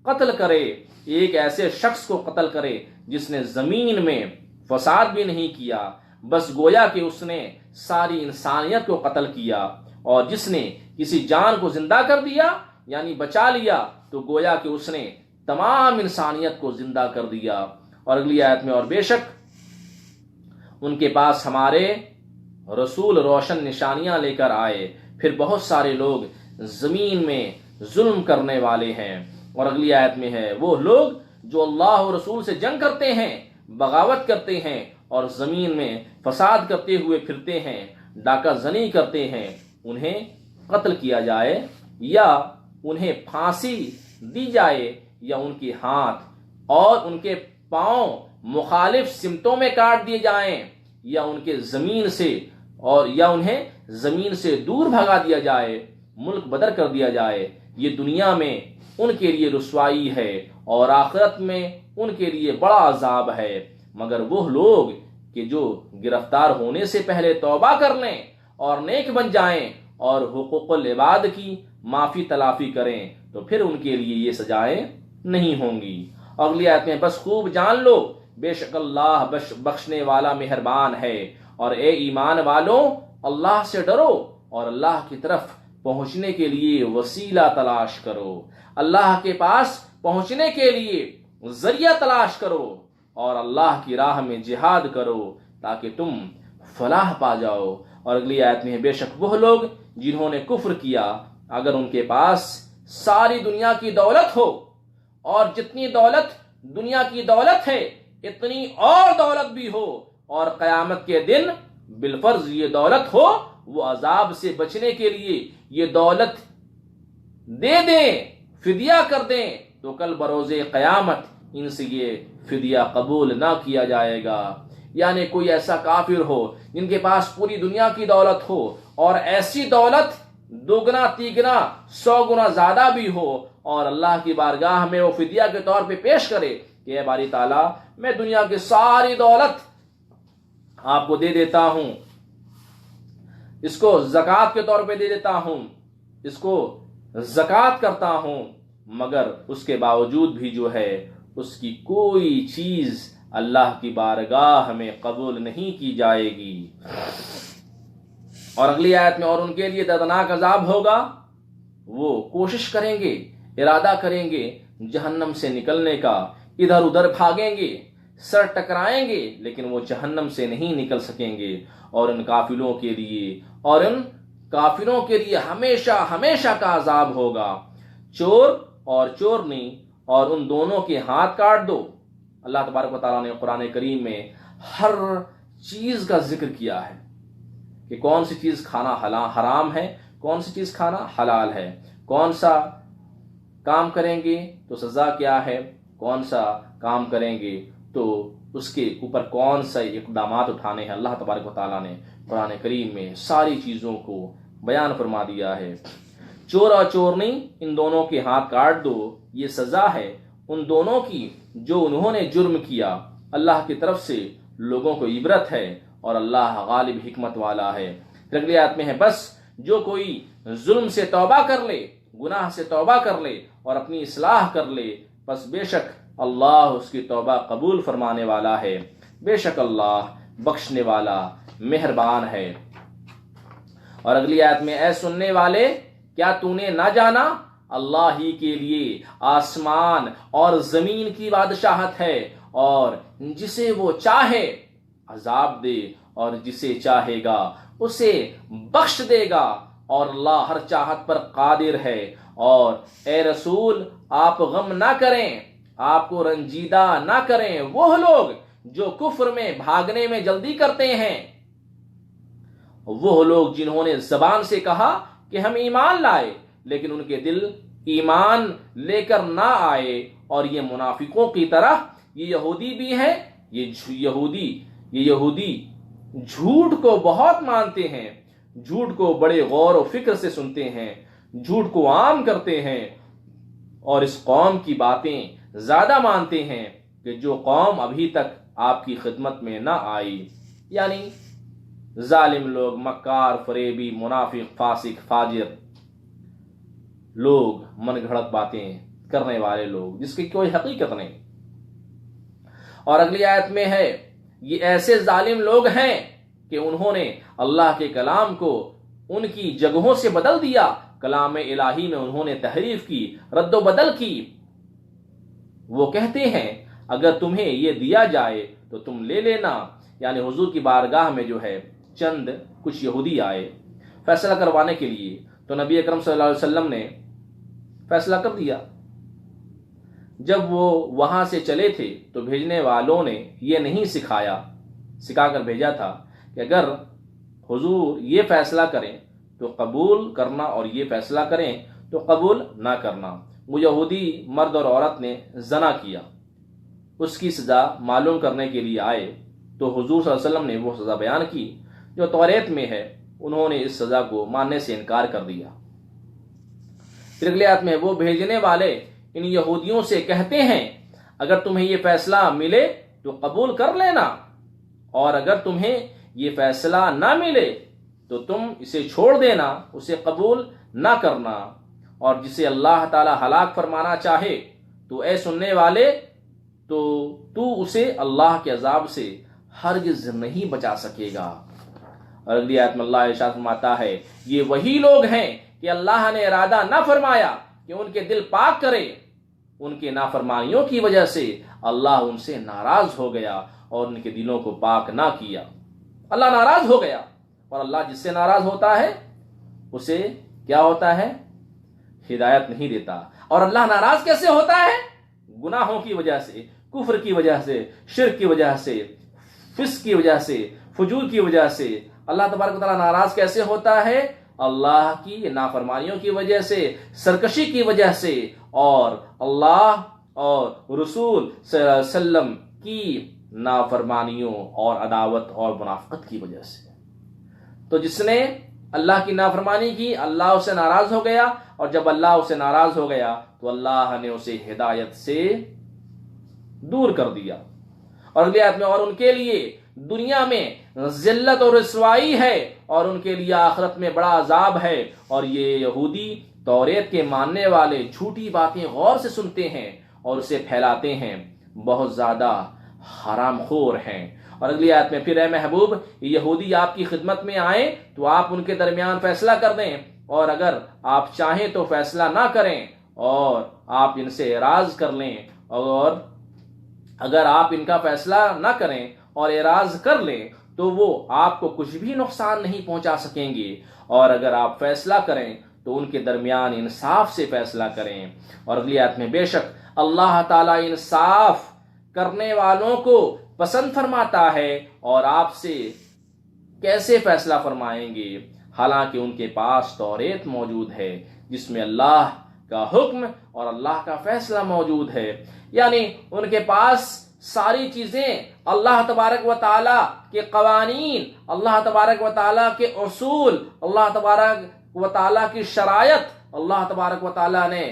قتل کرے، ایک ایسے شخص کو قتل کرے جس نے زمین میں فساد بھی نہیں کیا، بس گویا کہ اس نے ساری انسانیت کو قتل کیا، اور جس نے کسی جان کو زندہ کر دیا یعنی بچا لیا تو گویا کہ اس نے تمام انسانیت کو زندہ کر دیا۔ اور اگلی آیت میں، اور بے شک ان کے پاس ہمارے رسول روشن نشانیاں لے کر آئے، پھر بہت سارے لوگ زمین میں ظلم کرنے والے ہیں۔ اور اگلی آیت میں ہے، وہ لوگ جو اللہ و رسول سے جنگ کرتے ہیں، بغاوت کرتے ہیں، اور زمین میں فساد کرتے ہوئے پھرتے ہیں، ڈاکہ زنی کرتے ہیں، انہیں قتل کیا جائے یا انہیں پھانسی دی جائے یا ان کے ہاتھ اور ان کے پاؤں مخالف سمتوں میں کاٹ دیے جائیں یا ان کے زمین سے اور یا انہیں زمین سے دور بھگا دیا جائے، ملک بدر کر دیا جائے، یہ دنیا میں ان کے لیے رسوائی ہے اور آخرت میں ان کے لیے بڑا عذاب ہے۔ مگر وہ لوگ کہ جو گرفتار ہونے سے پہلے توبہ کر لیں اور نیک بن جائیں اور حقوق العباد کی معافی تلافی کریں تو پھر ان کے لیے یہ سزائیں نہیں ہوں گی۔ اگلی آیت میں بس خوب جان لو بے شک اللہ بخشنے والا مہربان ہے، اور اے ایمان والوں اللہ سے ڈرو اور اللہ کی طرف پہنچنے کے لیے وسیلہ تلاش کرو، اللہ کے پاس پہنچنے کے لیے ذریعہ تلاش کرو اور اللہ کی راہ میں جہاد کرو تاکہ تم فلاح پا جاؤ۔ اور اگلی آیت میں بے شک وہ لوگ جنہوں نے کفر کیا اگر ان کے پاس ساری دنیا کی دولت ہو اور جتنی دولت دنیا کی دولت ہے اتنی اور دولت بھی ہو اور قیامت کے دن بالفرض یہ دولت ہو، وہ عذاب سے بچنے کے لیے یہ دولت دے دیں، فدیہ کر دیں، تو کل بروز قیامت ان سے یہ فدیہ قبول نہ کیا جائے گا۔ یعنی کوئی ایسا کافر ہو جن کے پاس پوری دنیا کی دولت ہو اور ایسی دولت دوگنا تیگنا 100 گنا زیادہ بھی ہو اور اللہ کی بارگاہ میں وہ فدیہ کے طور پہ پیش کرے کہ اے باری تعالیٰ میں دنیا کی ساری دولت آپ کو دے دیتا ہوں، اس کو زکوٰۃ کے طور پہ دے دیتا ہوں، اس کو زکوٰۃ کرتا ہوں، مگر اس کے باوجود بھی جو ہے اس کی کوئی چیز اللہ کی بارگاہ میں قبول نہیں کی جائے گی۔ اور اگلی آیت میں اور ان کے لیے دردناک عذاب ہوگا، وہ کوشش کریں گے، ارادہ کریں گے جہنم سے نکلنے کا، ادھر ادھر بھاگیں گے، سر ٹکرائیں گے، لیکن وہ جہنم سے نہیں نکل سکیں گے۔ اور ان کافروں کے لیے ہمیشہ ہمیشہ کا عذاب ہوگا۔ چور اور چورنی اور ان دونوں کے ہاتھ کاٹ دو۔ اللہ تبارک و تعالیٰ نے قرآن کریم میں ہر چیز کا ذکر کیا ہے کہ کون سی چیز کھانا حرام ہے، کون سی چیز کھانا حلال ہے، کون سا کام کریں گے تو سزا کیا ہے، کون سا کام کریں گے تو اس کے اوپر کون سے اقدامات اٹھانے ہیں۔ اللہ تبارک و تعالیٰ نے قرآن کریم میں ساری چیزوں کو بیان فرما دیا ہے۔ چور اور چورنی ان دونوں کے ہاتھ کاٹ دو، یہ سزا ہے ان دونوں کی جو انہوں نے جرم کیا۔ اللہ کی طرف سے لوگوں کو عبرت ہے اور اللہ غالب حکمت والا ہے۔ اگلی آیت میں ہے بس جو کوئی ظلم سے توبہ کر لے، گناہ سے توبہ کر لے اور اپنی اصلاح کر لے، بس بے شک اللہ اس کی توبہ قبول فرمانے والا ہے، بے شک اللہ بخشنے والا مہربان ہے۔ اور اگلی آیت میں اے سننے والے کیا تو نے نہ جانا اللہ ہی کے لیے آسمان اور زمین کی بادشاہت ہے، اور جسے وہ چاہے عذاب دے اور جسے چاہے گا اسے بخش دے گا، اور اللہ ہر چاہت پر قادر ہے۔ اور اے رسول آپ غم نہ کریں، آپ کو رنجیدہ نہ کریں وہ لوگ جو کفر میں بھاگنے میں جلدی کرتے ہیں، وہ لوگ جنہوں نے زبان سے کہا کہ ہم ایمان لائے لیکن ان کے دل ایمان لے کر نہ آئے، اور یہ منافقوں کی طرح یہ یہودی بھی ہیں، یہ یہودی جھوٹ کو بہت مانتے ہیں، جھوٹ کو بڑے غور و فکر سے سنتے ہیں، جھوٹ کو عام کرتے ہیں، اور اس قوم کی باتیں زیادہ مانتے ہیں کہ جو قوم ابھی تک آپ کی خدمت میں نہ آئی۔ یعنی ظالم لوگ، مکار، فریبی، منافق، فاسق، فاجر لوگ، من گھڑت باتیں کرنے والے لوگ جس کی کوئی حقیقت نہیں۔ اور اگلی آیت میں ہے یہ ایسے ظالم لوگ ہیں کہ انہوں نے اللہ کے کلام کو ان کی جگہوں سے بدل دیا، کلام الہی میں انہوں نے تحریف کی، رد و بدل کی۔ وہ کہتے ہیں اگر تمہیں یہ دیا جائے تو تم لے لینا۔ یعنی حضور کی بارگاہ میں جو ہے چند کچھ یہودی آئے فیصلہ کروانے کے لیے، تو نبی اکرم صلی اللہ علیہ وسلم نے فیصلہ کر دیا۔ جب وہ وہاں سے چلے تھے تو بھیجنے والوں نے یہ نہیں سکھا کر بھیجا تھا کہ اگر حضور یہ فیصلہ کریں تو قبول کرنا اور یہ فیصلہ کریں تو قبول نہ کرنا۔ وہ یہودی مرد اور عورت نے زنا کیا، اس کی سزا معلوم کرنے کے لیے آئے تو حضور صلی اللہ علیہ وسلم نے وہ سزا بیان کی جو توریت میں ہے، انہوں نے اس سزا کو ماننے سے انکار کر دیا۔ پھر اگلے آیت میں وہ بھیجنے والے ان یہودیوں سے کہتے ہیں اگر تمہیں یہ فیصلہ ملے تو قبول کر لینا، اور اگر تمہیں یہ فیصلہ نہ ملے تو تم اسے چھوڑ دینا، اسے قبول نہ کرنا، اور جسے اللہ تعالی ہلاک فرمانا چاہے تو اے سننے والے تو اسے اللہ کے عذاب سے ہرگز نہیں بچا سکے گا۔ اور اگلی آیت میں اللہ ارشاد فرماتا ہے یہ وہی لوگ ہیں کہ اللہ نے ارادہ نہ فرمایا کہ ان کے دل پاک کرے، ان کے نافرمانیوں کی وجہ سے اللہ ان سے ناراض ہو گیا اور ان کے دلوں کو پاک نہ کیا۔ اللہ ناراض ہو گیا، اور اللہ جس سے ناراض ہوتا ہے اسے کیا ہوتا ہے؟ ہدایت نہیں دیتا۔ اور اللہ ناراض کیسے ہوتا ہے؟ گناہوں کی وجہ سے، کفر کی وجہ سے، شرک کی وجہ سے، فسق کی وجہ سے، فجور کی وجہ سے۔ اللہ تبارک و تعالیٰ ناراض کیسے ہوتا ہے؟ اللہ کی نافرمانیوں کی وجہ سے، سرکشی کی وجہ سے، اور اللہ اور رسول صلی اللہ علیہ وسلم کی نافرمانیوں اور عداوت اور منافقت کی وجہ سے۔ تو جس نے اللہ کی نافرمانی کی اللہ اسے ناراض ہو گیا، اور جب اللہ اسے ناراض ہو گیا تو اللہ نے اسے ہدایت سے دور کر دیا۔ اور اگلی آیت میں اور ان کے لیے دنیا میں ذلت اور رسوائی ہے اور ان کے لیے آخرت میں بڑا عذاب ہے۔ اور یہ یہودی توریت کے ماننے والے جھوٹی باتیں غور سے سنتے ہیں اور اسے پھیلاتے ہیں، بہت زیادہ حرام خور ہیں۔ اور اگلی آیت میں پھر اے محبوب یہودی آپ کی خدمت میں آئیں تو آپ ان کے درمیان فیصلہ کر دیں، اور اگر آپ چاہیں تو فیصلہ نہ کریں اور آپ ان سے اعراض کر لیں، اور اگر آپ ان کا فیصلہ نہ کریں اور اعراض کر لیں تو وہ آپ کو کچھ بھی نقصان نہیں پہنچا سکیں گے، اور اگر آپ فیصلہ کریں تو ان کے درمیان انصاف سے فیصلہ کریں۔ اور اگلی آیت میں بے شک اللہ تعالیٰ انصاف کرنے والوں کو پسند فرماتا ہے، اور آپ سے کیسے فیصلہ فرمائیں گے حالانکہ ان کے پاس توریت موجود ہے جس میں اللہ کا حکم اور اللہ کا فیصلہ موجود ہے۔ یعنی ان کے پاس ساری چیزیں اللہ تبارک و تعالیٰ کے قوانین، اللہ تبارک و تعالیٰ کے اصول، اللہ تبارک و تعالیٰ کی شرائط، اللہ تبارک و تعالیٰ نے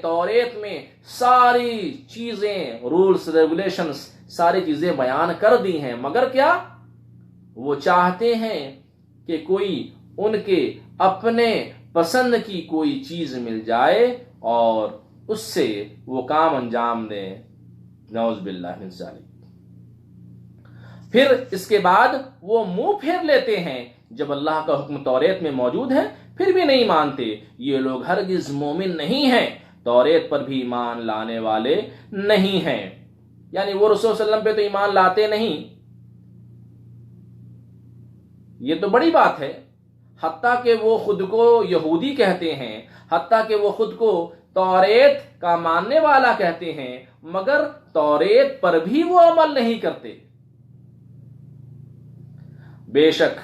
توریت میں ساری چیزیں، رولز ریگولیشنز، ساری چیزیں بیان کر دی ہیں، مگر کیا وہ چاہتے ہیں کہ کوئی ان کے اپنے پسند کی کوئی چیز مل جائے اور اس سے وہ کام انجام دیں، نعوذ باللہ من ذالک۔ پھر اس کے بعد وہ منہ پھیر لیتے ہیں جب اللہ کا حکم توریت میں موجود ہے پھر بھی نہیں مانتے۔ یہ لوگ ہرگز مومن نہیں ہیں، توریت پر بھی ایمان لانے والے نہیں ہیں، یعنی وہ رسول صلی اللہ علیہ وسلم پہ تو ایمان لاتے نہیں۔ یہ تو بڑی بات ہے، حتیٰ کہ وہ خود کو یہودی کہتے ہیں، حتیٰ کہ وہ خود کو توریت کا ماننے والا کہتے ہیں، مگر توریت پر بھی وہ عمل نہیں کرتے۔ بے شک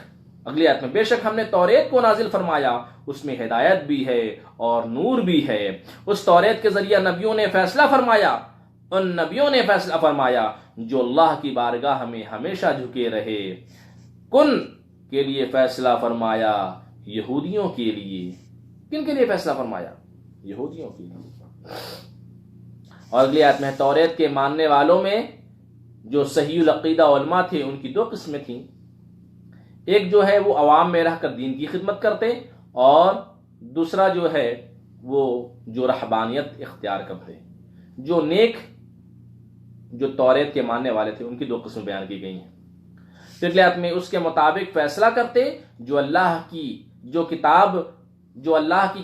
اگلی آیت میں بے شک ہم نے توریت کو نازل فرمایا، اس میں ہدایت بھی ہے اور نور بھی ہے۔ اس توریت کے ذریعے نبیوں نے فیصلہ فرمایا، ان نبیوں نے فیصلہ فرمایا جو اللہ کی بارگاہ میں ہمیشہ جھکے رہے۔ کن کے لیے فیصلہ فرمایا، یہودیوں کے لیے۔ کن کے لیے فیصلہ فرمایا؟ یہودیوں کے لیے۔ اور اگلی آیت میں توریت کے ماننے والوں میں جو صحیح العقیدہ علماء تھے ان کی دو قسمیں تھیں، ایک جو ہے وہ عوام میں رہ کر دین کی خدمت کرتے، اور دوسرا جو ہے وہ جو رہبانیت اختیار کرتے۔ جو نیک جو توریت کے ماننے والے تھے ان کی دو قسمیں بیان کی گئی ہیں۔ پھر آیت میں اس کے مطابق فیصلہ کرتے جو اللہ کی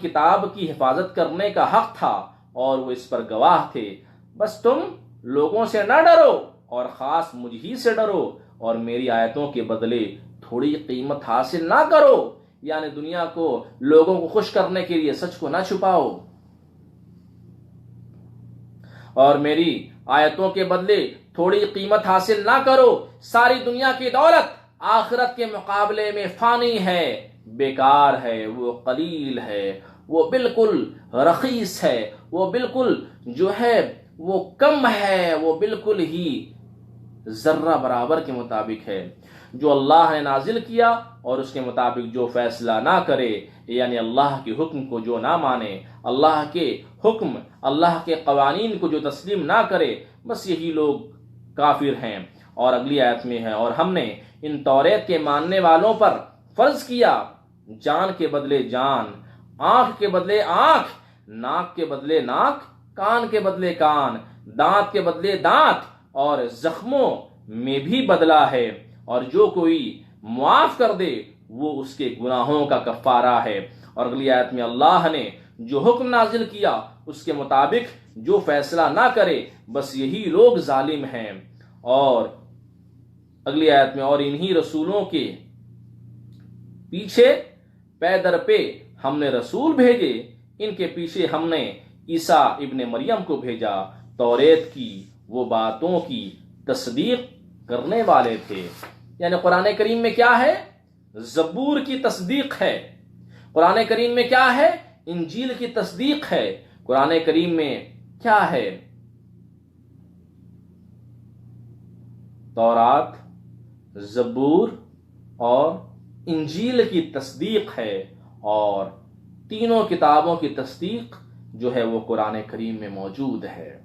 کتاب کی حفاظت کرنے کا حق تھا اور وہ اس پر گواہ تھے۔ بس تم لوگوں سے نہ ڈرو اور خاص مجھ ہی سے ڈرو، اور میری آیتوں کے بدلے تھوڑی قیمت حاصل نہ کرو، یعنی دنیا کو لوگوں کو خوش کرنے کے لیے سچ کو نہ چھپاؤ، اور میری آیتوں کے بدلے تھوڑی قیمت حاصل نہ کرو۔ ساری دنیا کی دولت آخرت کے مقابلے میں فانی ہے، بیکار ہے، وہ قلیل ہے، وہ بالکل رخیص ہے، وہ بالکل جو ہے وہ کم ہے، وہ بالکل ہی ذرہ برابر کے مطابق ہے۔ جو اللہ نے نازل کیا اور اس کے مطابق جو فیصلہ نہ کرے، یعنی اللہ کے حکم کو جو نہ مانے، اللہ کے حکم، اللہ کے قوانین کو جو تسلیم نہ کرے، بس یہی لوگ کافر ہیں۔ اور اگلی آیت میں ہے، اور ہم نے ان توریت کے ماننے والوں پر فرض کیا جان کے بدلے جان، آنکھ کے بدلے آنکھ، ناک کے بدلے ناک، کان کے بدلے کان، دانت کے بدلے دانت، اور زخموں میں بھی بدلہ ہے، اور جو کوئی معاف کر دے وہ اس کے گناہوں کا کفارہ ہے۔ اور اگلی آیت میں اللہ نے جو حکم نازل کیا اس کے مطابق جو فیصلہ نہ کرے، بس یہی لوگ ظالم ہیں۔ اور اگلی آیت میں، اور انہی رسولوں کے پیچھے پے در پہ ہم نے رسول بھیجے، ان کے پیچھے ہم نے عیسیٰ ابن مریم کو بھیجا، توریت کی وہ باتوں کی تصدیق کرنے والے تھے۔ یعنی قرآن کریم میں کیا ہے؟ زبور کی تصدیق ہے۔ قرآن کریم میں کیا ہے؟ انجیل کی تصدیق ہے۔ قرآن کریم میں کیا ہے؟ تورات، زبور اور انجیل کی تصدیق ہے، اور تینوں کتابوں کی تصدیق جو ہے وہ قرآن کریم میں موجود ہے۔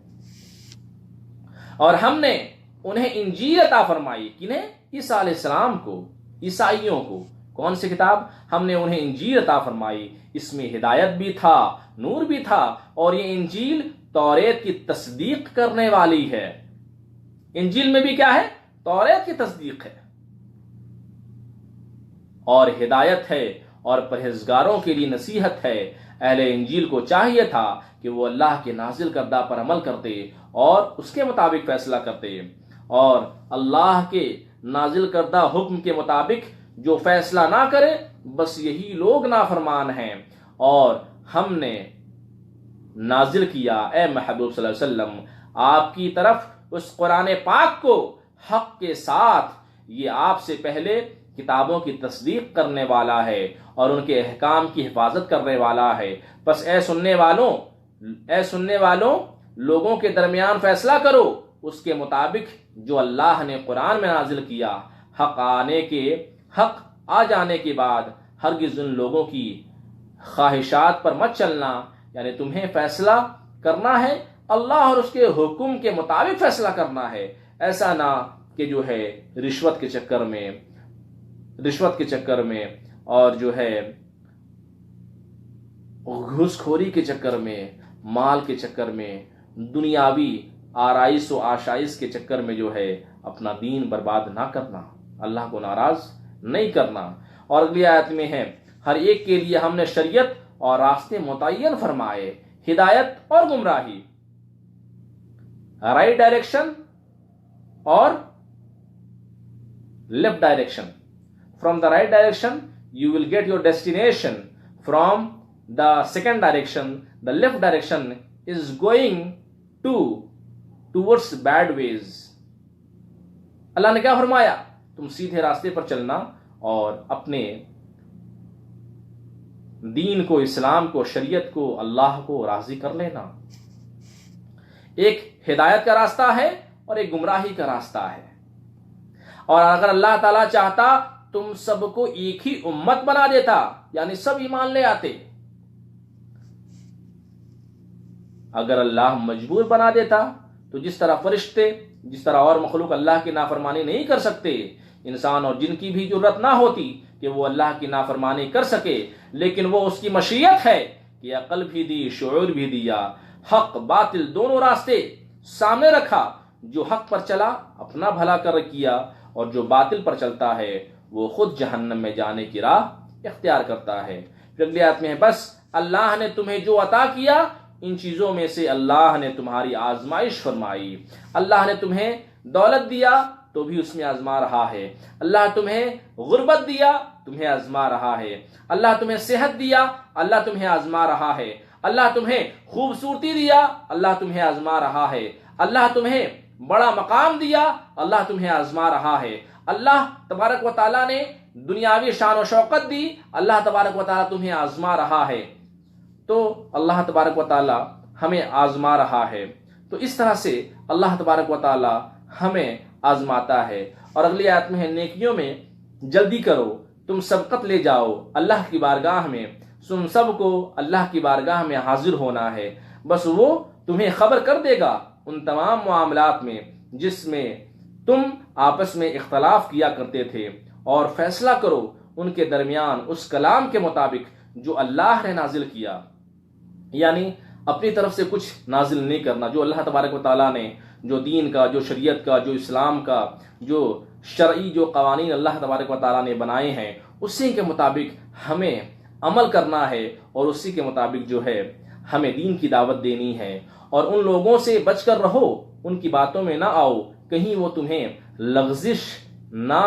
اور ہم نے انہیں انجیل عطا فرمائی، کنہیں؟ عیسیٰ علیہ السلام کو، عیسائیوں کو۔ کون سی کتاب؟ ہم نے انہیں انجیل عطا فرمائی، اس میں ہدایت بھی تھا، نور بھی تھا، اور یہ انجیل توریت کی تصدیق کرنے والی ہے۔ انجیل میں بھی کیا ہے؟ توریت کی تصدیق ہے، اور ہدایت ہے، اور پرہیزگاروں کے لیے نصیحت ہے۔ اہل انجیل کو چاہیے تھا کہ وہ اللہ کے نازل کردہ پر عمل کرتے اور اس کے مطابق فیصلہ کرتے، اور اللہ کے نازل کردہ حکم کے مطابق جو فیصلہ نہ کرے، بس یہی لوگ نافرمان ہیں۔ اور ہم نے نازل کیا اے محبوب صلی اللہ علیہ وسلم آپ کی طرف اس قرآن پاک کو حق کے ساتھ، یہ آپ سے پہلے کتابوں کی تصدیق کرنے والا ہے اور ان کے احکام کی حفاظت کرنے والا ہے۔ پس اے سننے والوں لوگوں کے درمیان فیصلہ کرو اس کے مطابق جو اللہ نے قرآن میں نازل کیا۔ حق آ جانے کے بعد ہرگز ان لوگوں کی خواہشات پر مت چلنا، یعنی تمہیں فیصلہ کرنا ہے اللہ اور اس کے حکم کے مطابق فیصلہ کرنا ہے، ایسا نہ کہ جو ہے رشوت کے چکر میں اور جو ہے گھوس خوری کے چکر میں، مال کے چکر میں، دنیاوی آرائش و آشائش کے چکر میں جو ہے اپنا دین برباد نہ کرنا، اللہ کو ناراض نہیں کرنا۔ اور اگلی آیت میں ہے، ہر ایک کے لیے ہم نے شریعت اور راستے متعین فرمائے، ہدایت اور گمراہی، رائٹ ڈائریکشن اور left direction. From the right direction you will get your destination. From the second direction, the left direction is going towards bad ways. اللہ نے کیا فرمایا؟ تم سیدھے راستے پر چلنا اور اپنے دین کو، اسلام کو، شریعت کو، اللہ کو راضی کر لینا۔ ایک ہدایت کا راستہ ہے اور ایک گمراہی کا راستہ ہے۔ اور اگر اللہ تعالیٰ چاہتا تم سب کو ایک ہی امت بنا دیتا، یعنی سب ایمان لے آتے۔ اگر اللہ مجبور بنا دیتا تو جس طرح فرشتے، جس طرح اور مخلوق اللہ کی نافرمانی نہیں کر سکتے، انسان اور جن کی بھی ضرورت نہ ہوتی کہ وہ اللہ کی نافرمانی کر سکے، لیکن وہ اس کی مشیت ہے کہ عقل بھی دی، شعور بھی دیا، حق باطل دونوں راستے سامنے رکھا۔ جو حق پر چلا اپنا بھلا کر کیا، اور جو باطل پر چلتا ہے وہ خود جہنم میں جانے کی راہ اختیار کرتا ہے۔ پھر اگلی آیت میں ہے، بس اللہ نے تمہیں جو عطا کیا ان چیزوں میں سے اللہ نے تمہاری آزمائش فرمائی۔ اللہ نے تمہیں دولت دیا تو بھی اس میں آزما رہا ہے، اللہ تمہیں غربت دیا تمہیں آزما رہا ہے، اللہ تمہیں صحت دیا اللہ تمہیں آزما رہا ہے، اللہ تمہیں خوبصورتی دیا اللہ تمہیں آزما رہا ہے، اللہ تمہیں بڑا مقام دیا اللہ تمہیں آزما رہا ہے، اللہ تبارک و تعالیٰ نے دنیاوی شان و شوقت دی اللہ تبارک و تعالیٰ تمہیں آزما رہا ہے۔ تو اللہ تبارک و تعالی ہمیں آزما رہا ہے۔ تو اس طرح سے اللہ تبارک و تعالی ہمیں آزماتا ہے۔ اور اگلی آیت میں ہے نیکیوں میں جلدی کرو، تم سبقت لے جاؤ اللہ کی بارگاہ میں، تم سب کو اللہ کی بارگاہ میں حاضر ہونا ہے، بس وہ تمہیں خبر کر دے گا ان تمام معاملات میں جس میں تم آپس میں اختلاف کیا کرتے تھے، اور فیصلہ کرو ان کے درمیان اس کلام کے مطابق جو اللہ نے نازل کیا۔ یعنی اپنی طرف سے کچھ نازل نہیں کرنا، جو اللہ تبارک و تعالیٰ نے جو دین کا، جو شریعت کا، جو اسلام کا، جو شرعی جو قوانین اللہ تبارک و تعالیٰ نے بنائے ہیں اسی کے مطابق ہمیں عمل کرنا ہے، اور اسی کے مطابق جو ہے ہمیں دین کی دعوت دینی ہے۔ اور ان لوگوں سے بچ کر رہو، ان کی باتوں میں نہ آؤ، کہیں وہ تمہیں لغزش نہ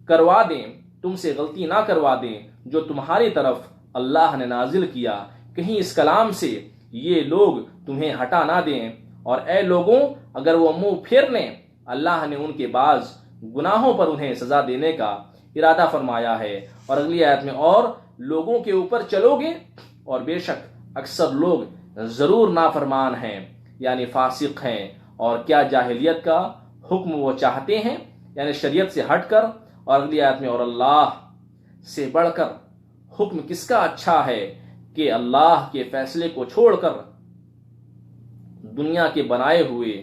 کروا دیں، تم سے غلطی نہ کروا دیں جو تمہاری طرف اللہ نے نازل کیا، کہیں اس کلام سے یہ لوگ تمہیں ہٹا نہ دیں۔ اور اے لوگوں، اگر وہ منہ پھیر لیں، اللہ نے ان کے بعض گناہوں پر انہیں سزا دینے کا ارادہ فرمایا ہے۔ اور اگلی آیت میں اور لوگوں کے اوپر چلو گے، اور بے شک اکثر لوگ ضرور نافرمان ہیں، یعنی فاسق ہیں، اور کیا جاہلیت کا حکم وہ چاہتے ہیں، یعنی شریعت سے ہٹ کر۔ اور اگلی آیت میں اور اللہ سے بڑھ کر حکم کس کا اچھا ہے کہ اللہ کے فیصلے کو چھوڑ کر دنیا کے بنائے ہوئے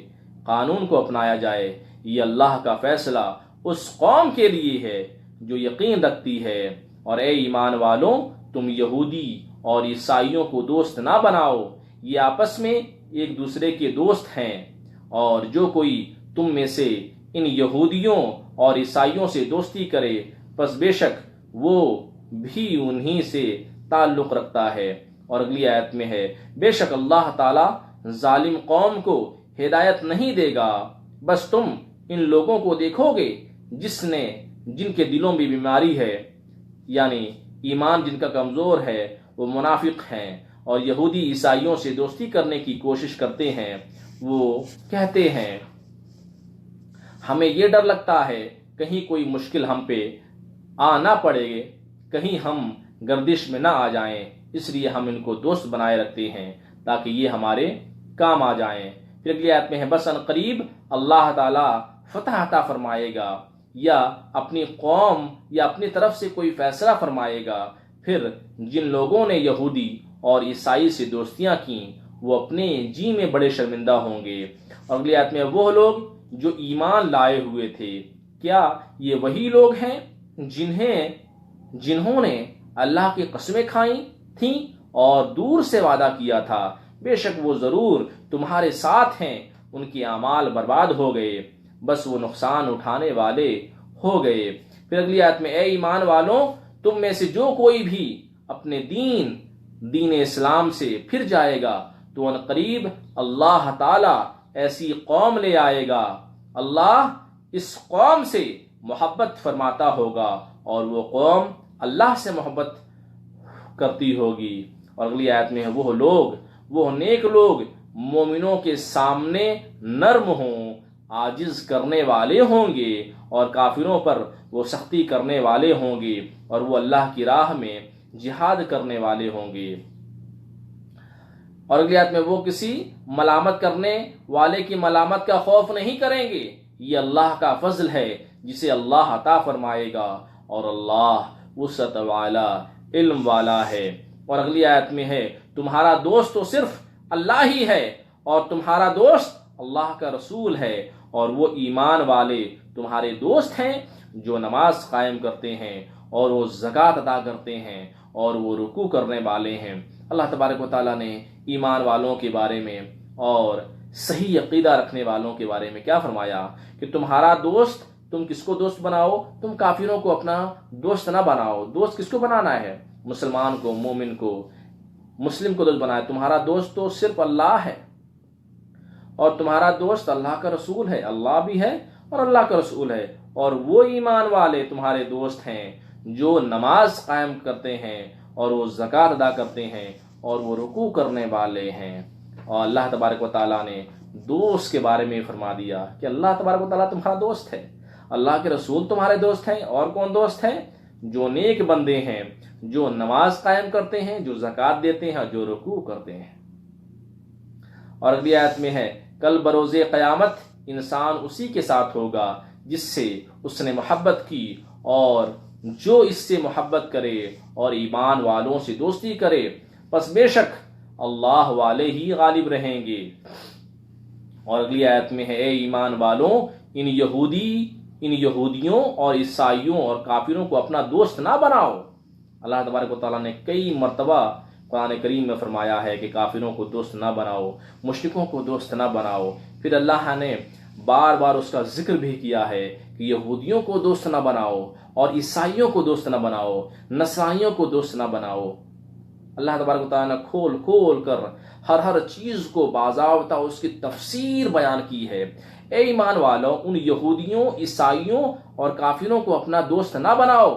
قانون کو اپنایا جائے، یہ اللہ کا فیصلہ اس قوم کے لیے ہے جو یقین رکھتی ہے۔ اور اے ایمان والوں، تم یہودی اور عیسائیوں کو دوست نہ بناؤ، یہ آپس میں ایک دوسرے کے دوست ہیں، اور جو کوئی تم میں سے ان یہودیوں اور عیسائیوں سے دوستی کرے پس بے شک وہ بھی انہی سے تعلق رکھتا ہے۔ اور اگلی آیت میں ہے بے شک اللہ تعالی ظالم قوم کو ہدایت نہیں دے گا، بس تم ان لوگوں کو دیکھو گے جن کے دلوں میں بیماری ہے، یعنی ایمان جن کا کمزور ہے، وہ منافق ہیں اور یہودی عیسائیوں سے دوستی کرنے کی کوشش کرتے ہیں۔ وہ کہتے ہیں ہمیں یہ ڈر لگتا ہے کہیں کوئی مشکل ہم پہ آ نہ پڑے، کہیں ہم گردش میں نہ آ جائیں، اس لیے ہم ان کو دوست بنائے رکھتے ہیں تاکہ یہ ہمارے کام آ جائیں۔ پھر اگلی آیت میں ہے بس ان قریب اللہ تعالی فتح عطا فرمائے گا، یا اپنی قوم یا اپنی طرف سے کوئی فیصلہ فرمائے گا۔ پھر جن لوگوں نے یہودی اور عیسائی سے دوستیاں کی وہ اپنے جی میں بڑے شرمندہ ہوں گے۔ اور اگلی آیت میں وہ لوگ جو ایمان لائے ہوئے تھے، کیا یہ وہی لوگ ہیں جنہوں نے اللہ کی قسمیں کھائیں تھیں اور دور سے وعدہ کیا تھا؟ بے شک وہ ضرور تمہارے ساتھ ہیں، ان کے اعمال برباد ہو گئے، بس وہ نقصان اٹھانے والے ہو گئے۔ پھر اگلی آیت میں اے ایمان والوں، تم میں سے جو کوئی بھی اپنے دین اسلام سے پھر جائے گا تو ان قریب اللہ تعالی ایسی قوم لے آئے گا، اللہ اس قوم سے محبت فرماتا ہوگا اور وہ قوم اللہ سے محبت کرتی ہوگی۔ اور اگلی آیت میں وہ لوگ، وہ نیک لوگ مومنوں کے سامنے نرم ہوں، عاجز کرنے والے ہوں گے، اور کافروں پر وہ سختی کرنے والے ہوں گے، اور وہ اللہ کی راہ میں جہاد کرنے والے ہوں گے۔ اور اگلی آیت میں وہ کسی ملامت کرنے والے کی ملامت کا خوف نہیں کریں گے، یہ اللہ کا فضل ہے جسے اللہ عطا فرمائے گا، اور اللہ وسعت والا علم والا ہے۔ اور اگلی آیت میں ہے تمہارا دوست تو صرف اللہ ہی ہے، اور تمہارا دوست اللہ کا رسول ہے، اور وہ ایمان والے تمہارے دوست ہیں جو نماز قائم کرتے ہیں اور وہ زکوٰۃ ادا کرتے ہیں اور وہ رکوع کرنے والے ہیں۔ اللہ تبارک و تعالیٰ نے ایمان والوں کے بارے میں اور صحیح عقیدہ رکھنے والوں کے بارے میں کیا فرمایا کہ تمہارا دوست، تم کس کو دوست بناؤ؟ تم کافروں کو اپنا دوست نہ بناؤ۔ دوست کس کو بنانا ہے؟ مسلمان کو، مومن کو، مسلم کو دوست بنائے۔ تمہارا دوست تو صرف اللہ ہے، اور تمہارا دوست اللہ کا رسول ہے، اللہ بھی ہے اور اللہ کا رسول ہے، اور وہ ایمان والے تمہارے دوست ہیں جو نماز قائم کرتے ہیں اور وہ زکوٰۃ ادا کرتے ہیں اور وہ رکوع کرنے والے ہیں۔ اور اللہ تبارک و تعالیٰ نے دوست کے بارے میں فرما دیا کہ اللہ تبارک و تعالیٰ تمہارا دوست ہے، اللہ کے رسول تمہارے دوست ہیں، اور کون دوست ہیں؟ جو نیک بندے ہیں، جو نماز قائم کرتے ہیں، جو زکوٰۃ دیتے ہیں، جو رکوع کرتے ہیں۔ اور اگلی آیت میں ہے کل بروز قیامت انسان اسی کے ساتھ ہوگا جس سے اس نے محبت کی، اور جو اس سے محبت کرے اور ایمان والوں سے دوستی کرے، پس بے شک اللہ والے ہی غالب رہیں گے۔ اور اگلی آیت میں ہے اے ایمان والوں، ان یہودیوں اور عیسائیوں اور کافروں کو اپنا دوست نہ بناؤ۔ اللہ تبارک و تعالیٰ نے کئی مرتبہ قرآن کریم میں فرمایا ہے کہ کافروں کو دوست نہ بناؤ، مشرکوں کو دوست نہ بناؤ۔ پھر اللہ نے بار بار اس کا ذکر بھی کیا ہے کہ یہودیوں کو دوست نہ بناؤ اور عیسائیوں کو دوست نہ بناؤ، نصرانیوں کو دوست نہ بناؤ۔ اللہ تبارک و تعالیٰ نے کھول کھول کر ہر چیز کو باضابطہ اس کی تفسیر بیان کی ہے۔ اے ایمان والو، ان یہودیوں، عیسائیوں اور کافروں کو اپنا دوست نہ بناؤ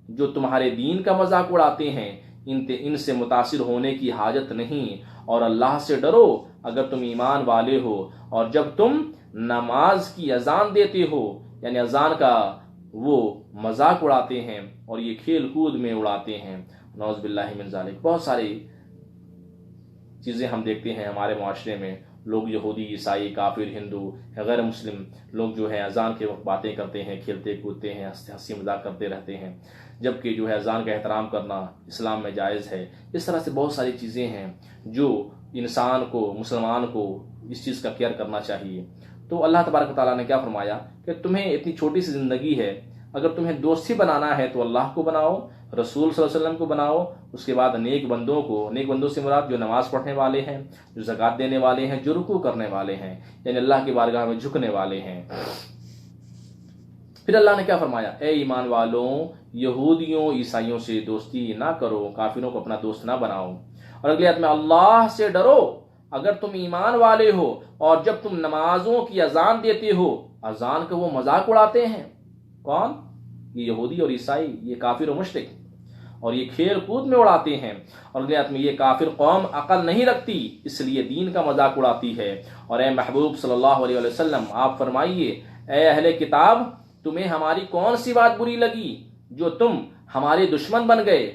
جو تمہارے دین کا مذاق اڑاتے ہیں، ان سے متاثر ہونے کی حاجت نہیں، اور اللہ سے ڈرو اگر تم ایمان والے ہو۔ اور جب تم نماز کی اذان دیتے ہو، یعنی اذان کا وہ مذاق اڑاتے ہیں اور یہ کھیل کود میں اڑاتے ہیں، نعوذ باللہ من ذالک۔ بہت ساری چیزیں ہم دیکھتے ہیں ہمارے معاشرے میں، لوگ یہودی، عیسائی، کافر، ہندو، غیر مسلم لوگ جو ہے اذان کے وقت باتیں کرتے ہیں، کھیلتے کودتے ہیں، ہنسی مذاق کرتے رہتے ہیں، جبکہ جو ہے اذان کا احترام کرنا اسلام میں جائز ہے۔ اس طرح سے بہت ساری چیزیں ہیں جو انسان کو، مسلمان کو اس چیز کا کیئر کرنا چاہیے۔ تو اللہ تبارک و تعالیٰ نے کیا فرمایا کہ تمہیں اتنی چھوٹی سی زندگی ہے، اگر تمہیں دوست ہی بنانا ہے تو اللہ کو بناؤ، رسول صلی اللہ علیہ وسلم کو بناؤ، اس کے بعد نیک بندوں سے مراد جو نماز پڑھنے والے ہیں، جو زکوٰۃ دینے والے ہیں، جو رکوع کرنے والے ہیں، یعنی اللہ کی بارگاہ میں جھکنے والے ہیں۔ پھر اللہ نے کیا فرمایا؟ اے ایمان والوں، یہودیوں، عیسائیوں سے دوستی نہ کرو، کافروں کو اپنا دوست نہ بناؤ۔ اور اگلی آیت میں اللہ سے ڈرو اگر تم ایمان والے ہو، اور جب تم نمازوں کی اذان دیتے ہو، اذان کا وہ مذاق اڑاتے ہیں۔ کون؟ یہ یہودی اور عیسائی، یہ کافر و مشرک، اور یہ کھیل کود میں اڑاتے ہیں۔ اور اگلی آیت میں یہ کافر قوم عقل نہیں رکھتی، اس لیے دین کا مذاق اڑاتی ہے۔ اور اے محبوب صلی اللہ علیہ وسلم، آپ فرمائیے اے اہل کتاب، تمہیں ہماری کون سی بات بری لگی جو تم ہمارے دشمن بن گئے؟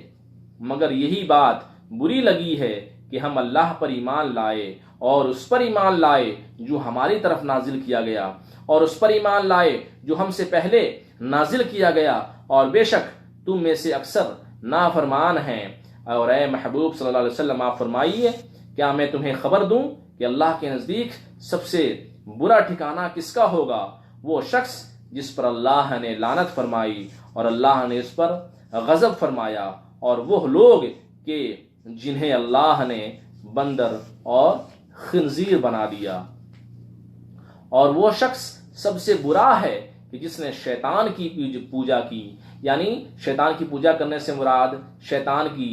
مگر یہی بات بری لگی ہے کہ ہم اللہ پر ایمان لائے، اور اس پر ایمان لائے جو ہماری طرف نازل کیا گیا، اور اس پر ایمان لائے جو ہم سے پہلے نازل کیا گیا، اور بے شک تم میں سے اکثر نافرمان ہیں۔ اور اے محبوب صلی اللہ علیہ وسلم، آپ فرمائیے کیا میں تمہیں خبر دوں کہ اللہ کے نزدیک سب سے برا ٹھکانہ کس کا ہوگا؟ وہ شخص جس پر اللہ نے لعنت فرمائی اور اللہ نے اس پر غضب فرمایا، اور وہ لوگ کہ جنہیں اللہ نے بندر اور خنزیر بنا دیا۔ اور وہ شخص سب سے برا ہے کہ جس نے شیطان کی پوجا کی، یعنی شیطان کی پوجا کرنے سے مراد شیطان کی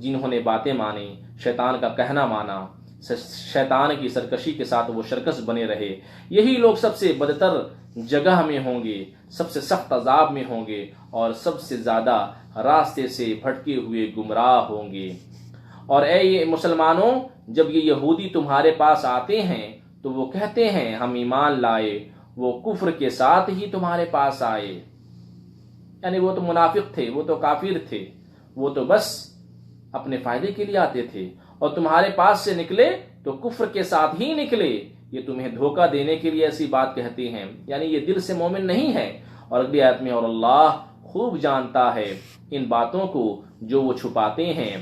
جنہوں نے باتیں مانی، شیطان کا کہنا مانا، شیطان کی سرکشی کے ساتھ وہ شرکس بنے رہے، یہی لوگ سب سے بدتر جگہ میں ہوں گے، سب سے سخت عذاب میں ہوں گے، اور سب سے زیادہ راستے سے بھٹکے ہوئے گمراہ ہوں گے۔ اور اے یہ مسلمانوں، جب یہ یہودی تمہارے پاس آتے ہیں تو وہ کہتے ہیں ہم ایمان لائے، وہ کفر کے ساتھ ہی تمہارے پاس آئے، یعنی وہ تو منافق تھے، وہ تو کافر تھے، وہ تو بس اپنے فائدے کے لیے آتے تھے، اور تمہارے پاس سے نکلے تو کفر کے ساتھ ہی نکلے، یہ تمہیں دھوکہ دینے کے لیے ایسی بات کہتے ہیں، یعنی یہ دل سے مومن نہیں ہے۔ اور اگلی آیت میں اور اللہ خوب جانتا ہے ان باتوں کو جو وہ چھپاتے ہیں۔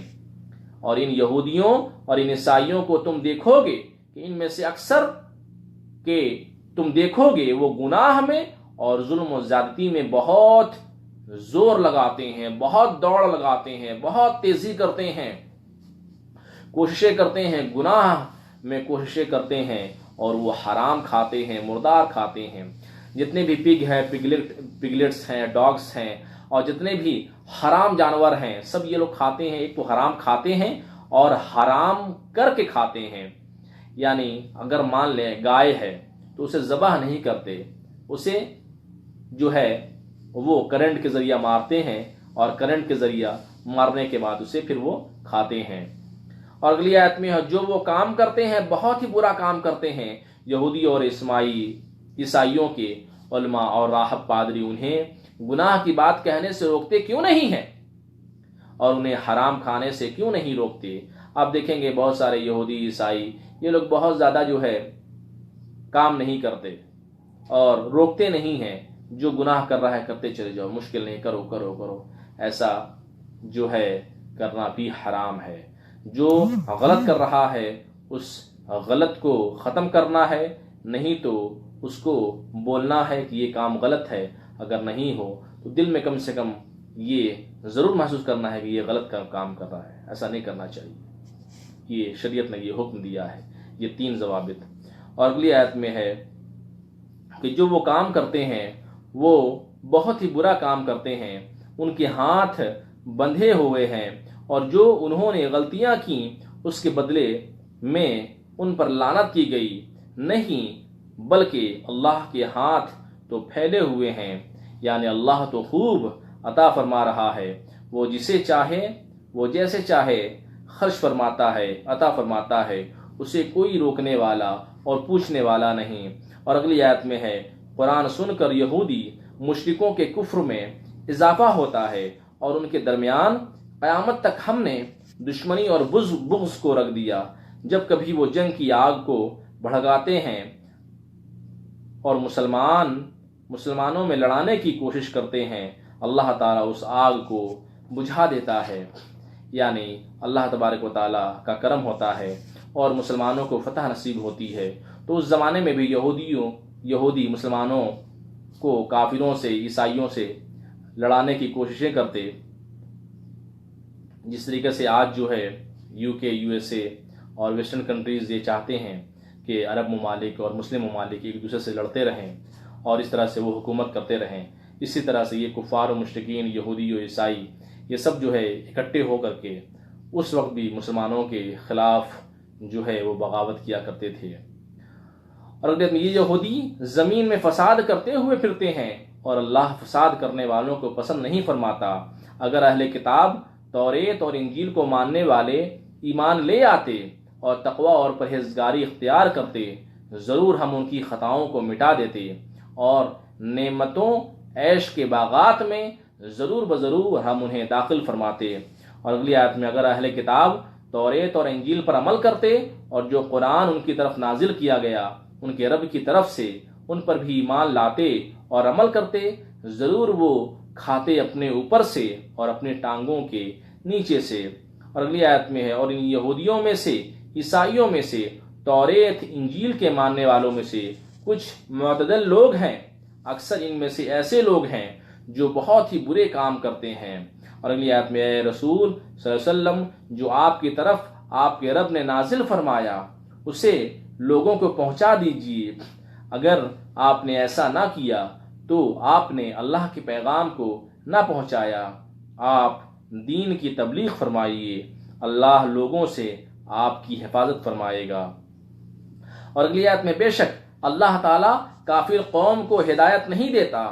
اور ان یہودیوں اور ان عیسائیوں کو تم دیکھو گے کہ ان میں سے اکثر کہ تم دیکھو گے وہ گناہ میں اور ظلم و زیادتی میں بہت زور لگاتے ہیں، بہت دوڑ لگاتے ہیں، بہت تیزی کرتے ہیں، کوششیں کرتے ہیں، گناہ میں کوششیں کرتے ہیں، اور وہ حرام کھاتے ہیں، مردار کھاتے ہیں۔ جتنے بھی پگ ہیں، پگلیٹس ہیں، ڈاگس ہیں، اور جتنے بھی حرام جانور ہیں، سب یہ لوگ کھاتے ہیں۔ ایک تو حرام کھاتے ہیں اور حرام کر کے کھاتے ہیں، یعنی اگر مان لیں گائے ہے تو اسے ذبح نہیں کرتے، اسے جو ہے وہ کرنٹ کے ذریعہ مارتے ہیں، اور کرنٹ کے ذریعہ مارنے کے بعد اسے پھر وہ کھاتے ہیں۔ اور اگلی آیت میں جو وہ کام کرتے ہیں بہت ہی برا کام کرتے ہیں، یہودی اور عیسائیوں کے علماء اور راہب پادری انہیں گناہ کی بات کہنے سے روکتے کیوں نہیں ہیں؟ اور انہیں حرام کھانے سے کیوں نہیں روکتے؟ آپ دیکھیں گے بہت سارے یہودی عیسائی یہ لوگ بہت زیادہ جو ہے کام نہیں کرتے اور روکتے نہیں ہیں، جو گناہ کر رہا ہے کرتے چلے جاؤ، مشکل نہیں، کرو کرو کرو، ایسا جو ہے کرنا بھی حرام ہے۔ جو غلط کر رہا ہے اس غلط کو ختم کرنا ہے، نہیں تو اس کو بولنا ہے کہ یہ کام غلط ہے، اگر نہیں ہو تو دل میں کم سے کم یہ ضرور محسوس کرنا ہے کہ یہ غلط کام کر رہا ہے، ایسا نہیں کرنا چاہیے۔ یہ شریعت نے یہ حکم دیا ہے، یہ 3 ضوابط۔ اور اگلی آیت میں ہے کہ جو وہ کام کرتے ہیں وہ بہت ہی برا کام کرتے ہیں، ان کے ہاتھ بندھے ہوئے ہیں، اور جو انہوں نے غلطیاں کی اس کے بدلے میں ان پر لعنت کی گئی، نہیں بلکہ اللہ کے ہاتھ تو پھیلے ہوئے ہیں، یعنی اللہ تو خوب عطا فرما رہا ہے، وہ جسے چاہے وہ جیسے چاہے خرچ فرماتا ہے، عطا فرماتا ہے، اسے کوئی روکنے والا اور پوچھنے والا نہیں۔ اور اگلی آیت میں ہے قرآن سن کر یہودی مشرکوں کے کفر میں اضافہ ہوتا ہے، اور ان کے درمیان قیامت تک ہم نے دشمنی اور بغض کو رکھ دیا، جب کبھی وہ جنگ کی آگ کو بھڑکاتے ہیں اور مسلمانوں میں لڑانے کی کوشش کرتے ہیں، اللہ تعالیٰ اس آگ کو بجھا دیتا ہے، یعنی اللہ تبارک و تعالیٰ کا کرم ہوتا ہے اور مسلمانوں کو فتح نصیب ہوتی ہے۔ تو اس زمانے میں بھی یہودی مسلمانوں کو کافروں سے، عیسائیوں سے لڑانے کی کوششیں کرتے، جس طریقے سے آج جو ہے UK USA اور ویسٹرن کنٹریز یہ چاہتے ہیں کہ عرب ممالک اور مسلم ممالک ایک دوسرے سے لڑتے رہیں اور اس طرح سے وہ حکومت کرتے رہیں۔ اسی طرح سے یہ کفار و مشرکین، یہودی و عیسائی، یہ سب جو ہے اکٹھے ہو کر کے اس وقت بھی مسلمانوں کے خلاف جو ہے وہ بغاوت کیا کرتے تھے۔ اور یہ یہودی زمین میں فساد کرتے ہوئے پھرتے ہیں، اور اللہ فساد کرنے والوں کو پسند نہیں فرماتا۔ اگر اہل کتاب توریت اور انجیل کو ماننے والے ایمان لے آتے اور تقوی اور پرہیزگاری اختیار کرتے، ضرور ہم ان کی خطاؤں کو مٹا دیتے، اور نعمتوں عیش کے باغات میں ضرور بضرور ہم انہیں داخل فرماتے۔ اور اگلی آیت میں اگر اہل کتاب توریت اور انجیل پر عمل کرتے اور جو قرآن ان کی طرف نازل کیا گیا ان کے رب کی طرف سے ان پر بھی ایمان لاتے اور عمل کرتے، ضرور وہ کھاتے اپنے اوپر سے اور اپنے ٹانگوں کے نیچے سے۔ اور اگلی آیت میں ہے اور ان یہودیوں میں سے، عیسائیوں میں سے، توریت انجیل کے ماننے والوں میں سے کچھ معتدل لوگ ہیں، اکثر ان میں سے ایسے لوگ ہیں جو بہت ہی برے کام کرتے ہیں۔ اور اگلی آیت میں اے رسول صلی اللہ علیہ وسلم، جو آپ کی طرف آپ کے رب نے نازل فرمایا اسے لوگوں کو پہنچا دیجیے، اگر آپ نے ایسا نہ کیا تو آپ نے اللہ کے پیغام کو نہ پہنچایا۔ آپ دین کی تبلیغ فرمائیے، اللہ لوگوں سے آپ کی حفاظت فرمائے گا۔ اور اگلی آیت میں بے شک اللہ تعالیٰ کافر قوم کو ہدایت نہیں دیتا۔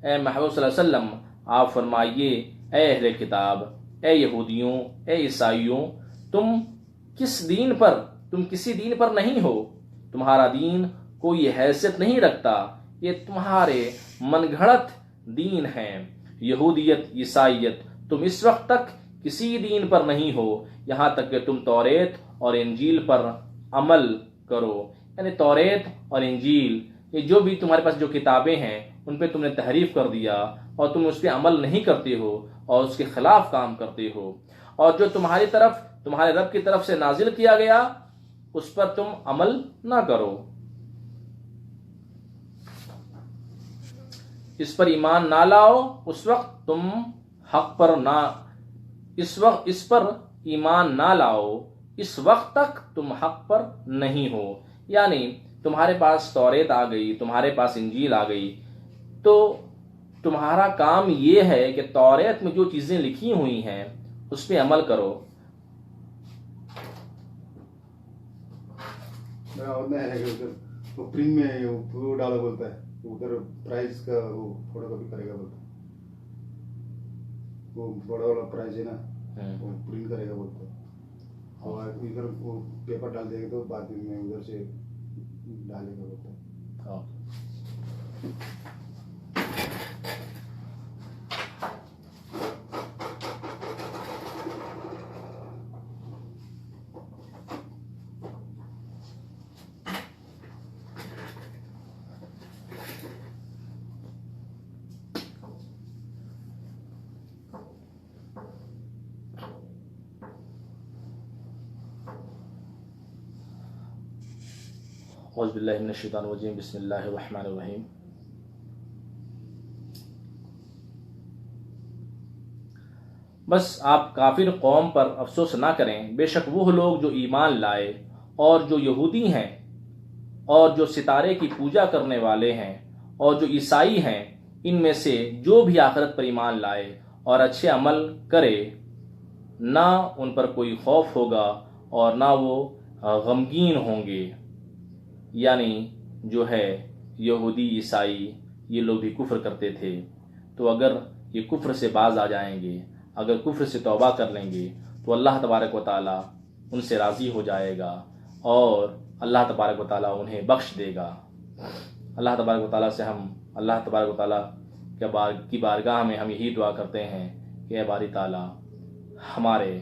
اے محبوب صلی اللہ علیہ وسلم آپ فرمائیے، اے اہل کتاب، اے یہودیوں، اے عیسائیوں، تم کسی دین پر نہیں ہو، تمہارا دین کوئی حیثیت نہیں رکھتا، یہ تمہارے من گھڑت دین ہیں، یہودیت، عیسائیت، تم اس وقت تک کسی دین پر نہیں ہو یہاں تک کہ تم توریت اور انجیل پر عمل کرو۔ یعنی توریت اور انجیل، یہ جو بھی تمہارے پاس جو کتابیں ہیں ان پہ تم نے تحریف کر دیا اور تم اس پہ عمل نہیں کرتے ہو اور اس کے خلاف کام کرتے ہو، اور جو تمہارے رب کی طرف سے نازل کیا گیا اس پر تم عمل نہ کرو، اس پر ایمان نہ لاؤ، اس پر ایمان نہ لاؤ، اس وقت تک تم حق پر نہیں ہو۔ یعنی تمہارے پاس توریت آ گئی، تمہارے پاس انجیل آ گئی، تو تمہارا کام یہ ہے کہ توریت میں جو چیزیں لکھی ہوئی ہیں اس پہ عمل کرو۔ وہ پرنٹ میں وہ ڈالا بولتا ہے، ادھر پرائز کا وہ فوٹو کاپی کرے گا بولتا ہے، وہ بڑا والا پرائز ہے نا وہ پرنٹ کرے گا بولتا ہے، اور ادھر وہ پیپر ڈال دے گا تو بعد میں ادھر سے ڈالے گا بولتا ہے۔ اعوذ باللہ من الشیطان الرجیم، بسم اللہ الرحمن الرحیم۔ بس آپ کافر قوم پر افسوس نہ کریں، بے شک وہ لوگ جو ایمان لائے اور جو یہودی ہیں اور جو ستارے کی پوجا کرنے والے ہیں اور جو عیسائی ہیں، ان میں سے جو بھی آخرت پر ایمان لائے اور اچھے عمل کرے، نہ ان پر کوئی خوف ہوگا اور نہ وہ غمگین ہوں گے۔ یعنی جو ہے یہودی عیسائی یہ لوگ بھی کفر کرتے تھے، تو اگر یہ کفر سے باز آ جائیں گے، اگر کفر سے توبہ کر لیں گے تو اللہ تبارک و تعالیٰ ان سے راضی ہو جائے گا اور اللہ تبارک و تعالیٰ انہیں بخش دے گا۔ اللہ تبارک و تعالیٰ سے ہم اللہ تبارک و تعالیٰ کی بارگاہ میں ہم یہی دعا کرتے ہیں کہ اے باری تعالیٰ ہمارے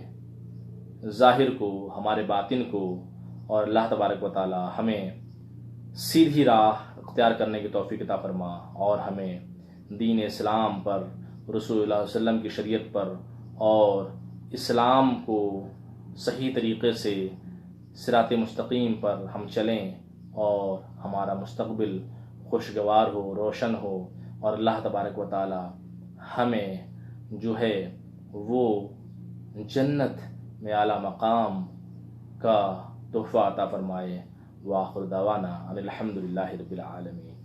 ظاہر کو، ہمارے باطن کو، اور اللہ تبارک و تعالیٰ ہمیں سیدھی راہ اختیار کرنے کی توفیق عطا فرما اور ہمیں دین اسلام پر، رسول اللہ صلی اللہ علیہ وسلم کی شریعت پر اور اسلام کو صحیح طریقے سے صراط مستقیم پر ہم چلیں اور ہمارا مستقبل خوشگوار ہو، روشن ہو، اور اللہ تبارک و تعالی ہمیں جو ہے وہ جنت میں اعلیٰ مقام کا تحفہ عطا فرمائے۔ وآخر دعوانا ان الحمد للہ رب العالمین۔